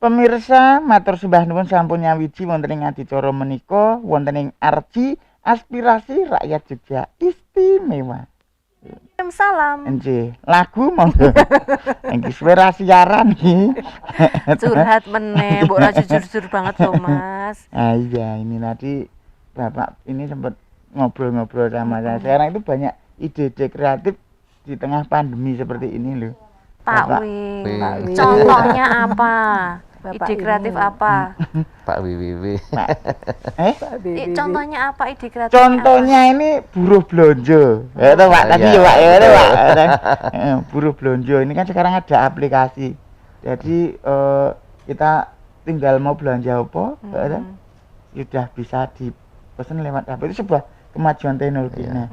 Pemirsa, matur sembah nuwun sampun nyawiji wonten ing adicara menika wonten ing Arji Aspirasi Rakyat Jogja Istimewa. Salam. Nggih, lagu monggo. Iki suara siaran iki. Curhat meneh, mbok ora jujur-jujur banget loh, Mas. Ah iya, ini tadi Bapak ini sempat ngobrol-ngobrol sama saya. Sekarang itu banyak ide-ide kreatif di tengah pandemi seperti ini loh. Pak Wi, contohnya apa? Ide kreatif apa? Pak Wiwi. Contohnya apa ide kreatif? Contohnya ini buruh blonjo. Ya toh Pak, tadi ya Pak, ya toh Pak. Buruh blonjo ini kan sekarang ada aplikasi. Jadi kita tinggal mau belanja apa, sudah bisa dipesan lewat HP. Itu sebuah kemajuan teknologi. Nah,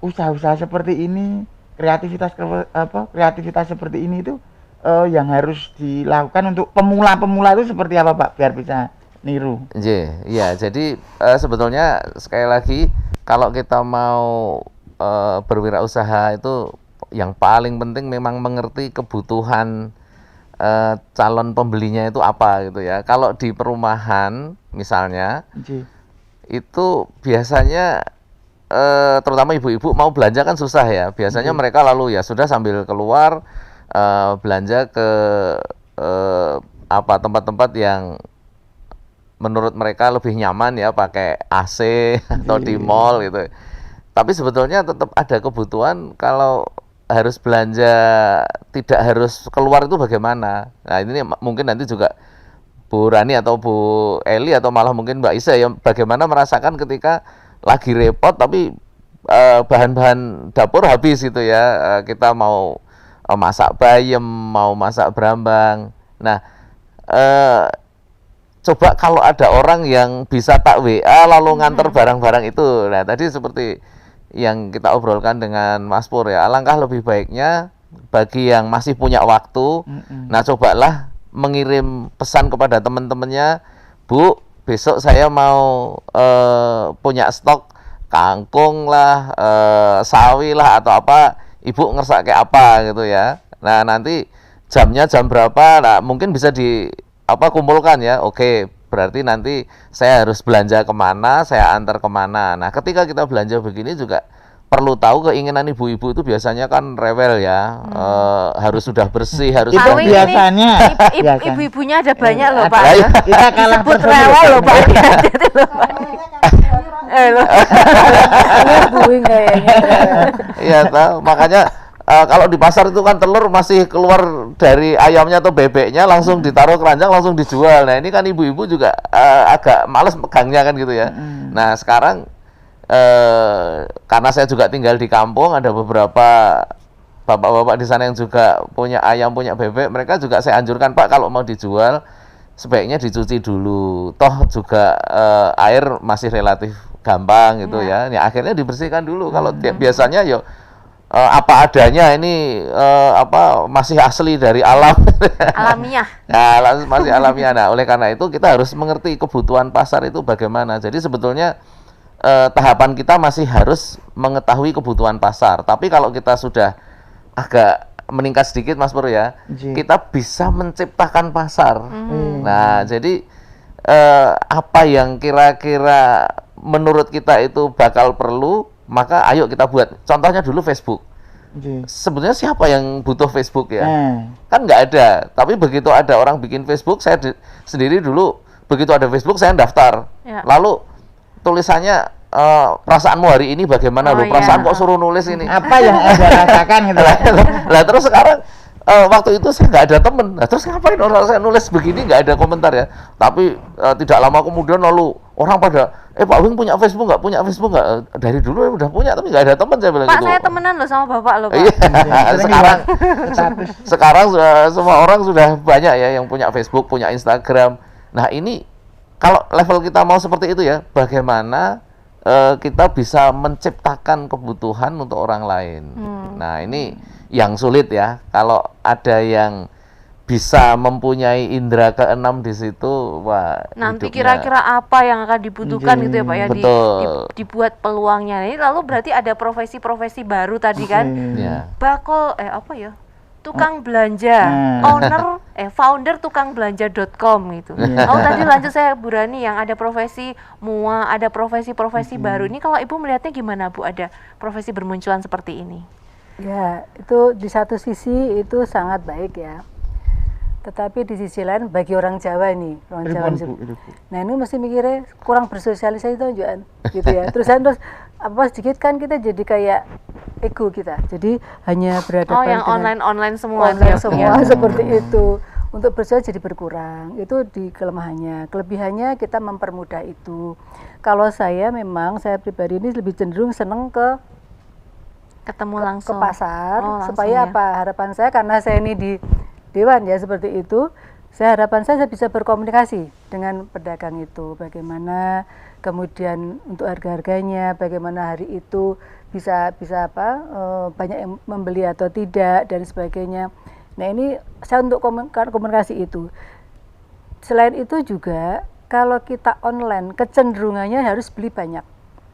usaha-usaha seperti ini, kreativitas seperti ini itu yang harus dilakukan untuk pemula-pemula itu seperti apa Pak biar bisa niru? Iya, jadi sebetulnya sekali lagi kalau kita mau berwirausaha itu yang paling penting memang mengerti kebutuhan calon pembelinya itu apa gitu ya. Kalau di perumahan misalnya itu biasanya terutama ibu-ibu mau belanja kan susah ya. Biasanya mereka lalu ya sudah sambil keluar belanja ke tempat-tempat yang menurut mereka lebih nyaman ya, pakai AC atau di mall gitu. Tapi sebetulnya tetap ada kebutuhan kalau harus belanja tidak harus keluar itu bagaimana. Nah ini mungkin nanti juga Bu Rani atau Bu Eli atau malah mungkin Mbak Isa yang bagaimana merasakan ketika lagi repot tapi bahan-bahan dapur habis gitu ya. Kita mau masak bayam, mau masak brambang. Nah, coba kalau ada orang yang bisa tak WA lalu nganter barang-barang itu. Nah, tadi seperti yang kita obrolkan dengan Mas Pur ya, alangkah lebih baiknya bagi yang masih punya waktu, nah cobalah mengirim pesan kepada teman-temannya, Bu, besok saya mau punya stok kangkung lah, sawi lah atau apa. Ibu ngerasa kayak apa gitu ya. Nah nanti jamnya jam berapa, nah mungkin bisa kumpulkan ya. Oke, berarti nanti saya harus belanja kemana, saya antar kemana. Nah ketika kita belanja begini juga perlu tahu keinginan ibu-ibu itu biasanya kan rewel ya, harus sudah bersih, harus itu biasanya. Ibu-ibunya ada banyak loh Pak. Kita kalah disebut rewel loh Pak. Iya, makanya kalau di pasar itu kan telur masih keluar dari ayamnya atau bebeknya langsung ditaruh keranjang langsung dijual. Nah ini kan ibu-ibu juga agak males megangnya kan gitu ya. Nah sekarang karena saya juga tinggal di kampung, ada beberapa bapak-bapak di sana yang juga punya ayam, punya bebek. Mereka juga saya anjurkan, Pak, kalau mau dijual sebaiknya dicuci dulu. Toh juga air masih relatif gampang gitu ya. Ya akhirnya dibersihkan dulu. Kalau biasanya ya apa adanya, ini masih asli dari alam. Alamiah. Nah, masih alamiah. Nah, oleh karena itu kita harus mengerti kebutuhan pasar itu bagaimana. Jadi sebetulnya tahapan kita masih harus mengetahui kebutuhan pasar. Tapi kalau kita sudah agak meningkat sedikit Mas Pur ya, kita bisa menciptakan pasar. Nah, jadi apa yang kira-kira menurut kita itu bakal perlu, maka ayo kita buat. Contohnya dulu Facebook. Sebenarnya siapa yang butuh Facebook ya? Kan nggak ada. Tapi begitu ada orang bikin Facebook, saya sendiri dulu begitu ada Facebook saya daftar. Lalu tulisannya perasaanmu hari ini bagaimana loh? Perasaan kok suruh nulis ini? Apa yang Anda rasakan gitu? Lah terus sekarang waktu itu saya nggak ada temen. Nah, terus ngapain orang saya nulis begini nggak ada komentar ya? Tapi tidak lama kemudian lalu orang pada Pak Wing punya Facebook nggak? Punya Facebook nggak? Dari dulu udah punya tapi nggak ada teman, saya bilang Pak, gitu. saya temenan loh sama Bapak loh Pak. Sekarang semua orang sudah banyak ya yang punya Facebook, punya Instagram. Nah ini kalau level kita mau seperti itu ya, bagaimana kita bisa menciptakan kebutuhan untuk orang lain. Nah ini yang sulit ya. Kalau ada yang bisa mempunyai indera keenam di situ, wah. Nanti kira-kira apa yang akan dibutuhkan gitu ya Pak ya, dibuat peluangnya. Ini lalu berarti ada profesi-profesi baru tadi kan? Bakul tukang belanja, owner founder tukangbelanja.com gitu. Oh tadi lanjut saya Bu Rani yang ada profesi mua, ada profesi-profesi baru. Ini kalau Ibu melihatnya gimana Bu, ada profesi bermunculan seperti ini? Ya, itu di satu sisi itu sangat baik ya. Tetapi di sisi lain bagi orang Jawa nih, orang Jawa. Nah ini mesti mikirnya kurang bersosialisasi itu gitu ya. Terus apa sedikit kan kita jadi kayak ego kita. Jadi hanya berhadapan yang dengan online semua. Online semua seperti itu. Untuk bersosial jadi berkurang. Itu di kelemahannya. Kelebihannya kita mempermudah itu. Kalau saya pribadi ini lebih cenderung seneng ketemu langsung ke pasar ya. supaya apa? Harapan saya karena saya ini di Dewan ya seperti itu, harapan saya bisa berkomunikasi dengan pedagang itu, bagaimana kemudian untuk harga-harganya, bagaimana hari itu bisa banyak yang membeli atau tidak dan sebagainya. Nah ini saya untuk komunikasi itu. Selain itu juga kalau kita online kecenderungannya harus beli banyak.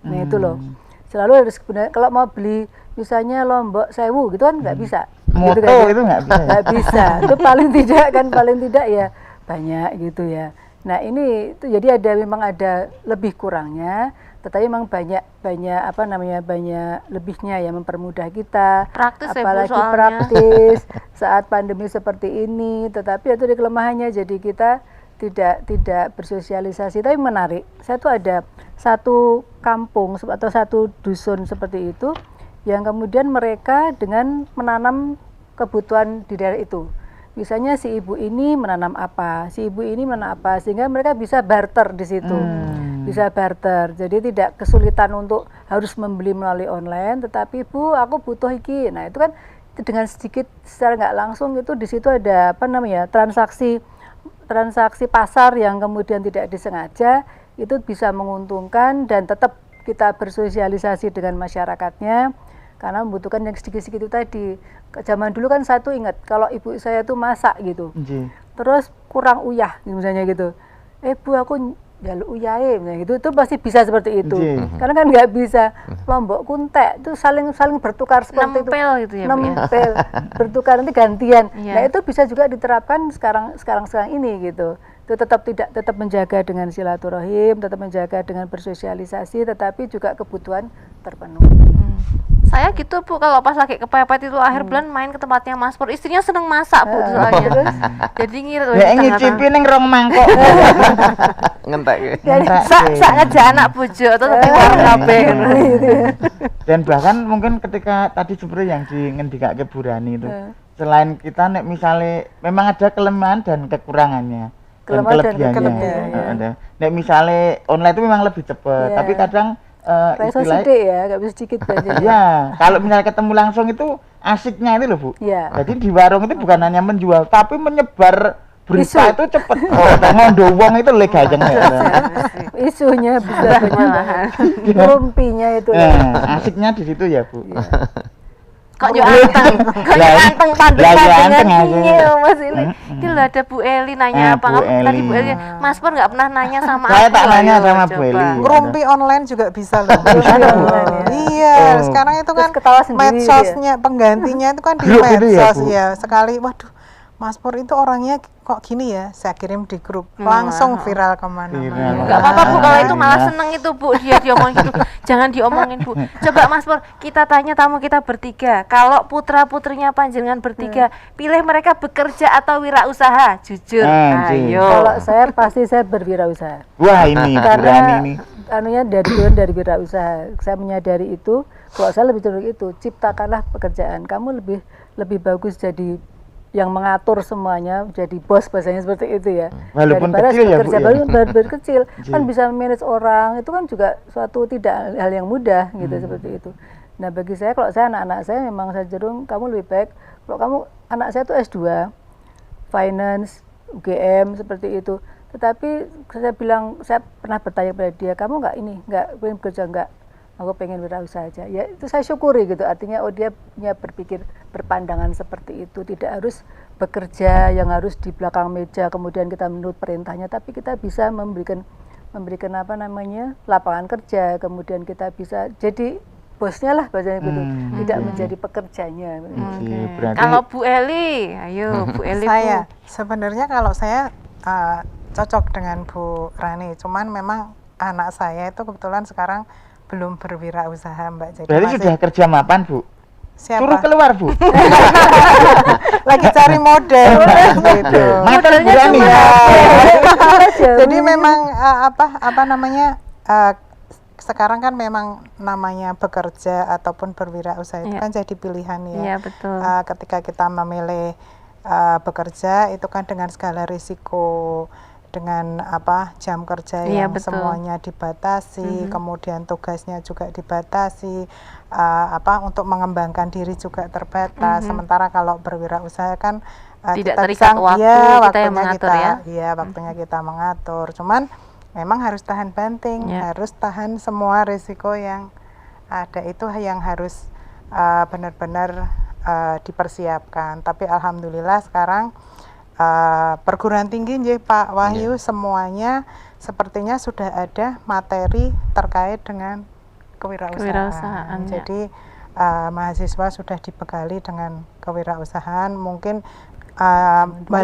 Nah itu loh. Selalu harus kalau mau beli misalnya Lombok 1000 gitu kan nggak bisa. Moto gitu kan, itu nggak bisa. Itu paling tidak ya banyak gitu ya. Nah ini itu jadi memang ada lebih kurangnya, tetapi memang banyak lebihnya ya, mempermudah kita. Praktis apalagi ya Bu, praktis saat pandemi seperti ini. Tetapi itu di kelemahannya, jadi kita tidak bersosialisasi. Tapi menarik, saya tuh ada satu kampung atau satu dusun seperti itu yang kemudian mereka dengan menanam kebutuhan di daerah itu. Misalnya si ibu ini menanam apa, si ibu ini menanam apa, sehingga mereka bisa barter di situ. Bisa barter. Jadi tidak kesulitan untuk harus membeli melalui online, tetapi Bu, aku butuh iki. Nah, itu kan dengan sedikit secara nggak langsung itu di situ ada transaksi pasar yang kemudian tidak disengaja, itu bisa menguntungkan dan tetap kita bersosialisasi dengan masyarakatnya. Karena membutuhkan yang sedikit-sedikit itu tadi. Zaman dulu kan saya tuh ingat kalau ibu saya tuh masak gitu, terus kurang uyah misalnya gitu, Bu aku jaluk uyahe gitu, itu pasti bisa seperti itu. Karena kan nggak bisa Lombok kuntek itu saling bertukar seperti nempel itu. Gitu ya, nempel bertukar nanti gantian. Iya. Nah itu bisa juga diterapkan sekarang ini gitu. Itu tetap menjaga dengan silaturahim, tetap menjaga dengan bersosialisasi, tetapi juga kebutuhan terpenuhi. Saya gitu Bu, kalau pas lagi kepepet itu akhir bulan main ke tempatnya Mas Pur, istrinya seneng masak Bu soalnya. Jadi ngirit ya ngicipi ning rong mangkok. Ngentek. Sak ngejak anak bojo atau warung kabeh. Dan bahkan mungkin ketika tadi seperti yang ngendikake Bu Rani itu, selain kita nek misale memang ada kelemahan dan kekurangannya. Dan kelebihannya. Nek misale online itu memang lebih cepat, tapi kadang istilahnya ya, nggak bisa sedikit aja. Ya, kalau misalnya ketemu langsung itu asiknya itu loh Bu. Ya. Jadi di warung itu bukan hanya menjual, tapi menyebar berita itu cepet. Ngondo wong itu legajeng ya. Isunya bisa banyak. Rumpinya itu. Asiknya di situ ya Bu. Kok yo anteng pandeng-pandengnya Mas ini. Ini loh ada Bu Eli nanya apa tadi Bu Eli. Mas Pur nggak pernah nanya sama aku. Saya tak nanya sama Bu Eli. Ngerumpi online juga bisa loh. Iya, sekarang itu kan medsosnya penggantinya itu kan di medsos ya. Sekali waduh Mas Pur itu orangnya kok gini ya, saya kirim di grup, langsung viral kemana-mana. Gak apa-apa Bu, kalau itu malah seneng itu Bu, dia diomongin gitu. Jangan diomongin Bu. Coba Mas Pur, kita tanya tamu kita bertiga, kalau putra-putrinya panjenengan bertiga, pilih mereka bekerja atau wirausaha? Jujur, ayo. Kalau saya pasti saya berwirausaha. Wah ini, karena anunya dari wirausaha. Saya menyadari itu, kalau saya lebih cenderung itu, ciptakanlah pekerjaan. Kamu lebih bagus jadi yang mengatur semuanya, jadi bos bahasanya seperti itu ya. Walaupun daripada kecil ya Bu ya. Berkecil kan bisa manage orang, itu kan juga suatu tidak hal yang mudah gitu seperti itu. Nah bagi saya, kalau saya anak-anak saya memang saya cenderung kamu lebih baik kalau kamu, anak saya tuh S2 finance UGM seperti itu, tetapi saya bilang, saya pernah bertanya pada dia, kamu nggak pengen bekerja, nggak, aku pengen wirausaha aja. Ya itu saya syukuri gitu, artinya dia punya berpikir, berpandangan seperti itu, tidak harus bekerja yang harus di belakang meja kemudian kita menurut perintahnya, tapi kita bisa memberikan lapangan kerja, kemudian kita bisa jadi bosnya lah bahasanya gitu, tidak menjadi pekerjanya. Kalau Bu Eli, ayo Bu Eli. Saya sebenarnya kalau saya cocok dengan Bu Rani, cuman memang anak saya itu kebetulan sekarang belum berwirausaha, Mbak. Jadi berarti sudah kerja mapan, Bu? Siapa? Suruh keluar, Bu. Lagi cari model gitu. Modelnya Bu Rani. Jadi memang apa namanya sekarang kan memang namanya bekerja ataupun berwirausaha itu kan jadi pilihan ya. Iya, betul. Ketika kita memilih bekerja itu kan dengan segala risiko, dengan jam kerja yang semuanya dibatasi, kemudian tugasnya juga dibatasi, untuk mengembangkan diri juga terbatas. Sementara kalau berwirausaha kan tidak kita terikat bisa, waktu, kita yang mengatur waktunya kita mengatur. Cuman memang harus tahan banting, harus tahan semua risiko yang ada, itu yang harus benar-benar dipersiapkan. Tapi alhamdulillah sekarang perguruan tinggi Pak Wahyu semuanya sepertinya sudah ada materi terkait dengan kewirausahaan. Jadi mahasiswa sudah dibekali dengan kewirausahaan. Mungkin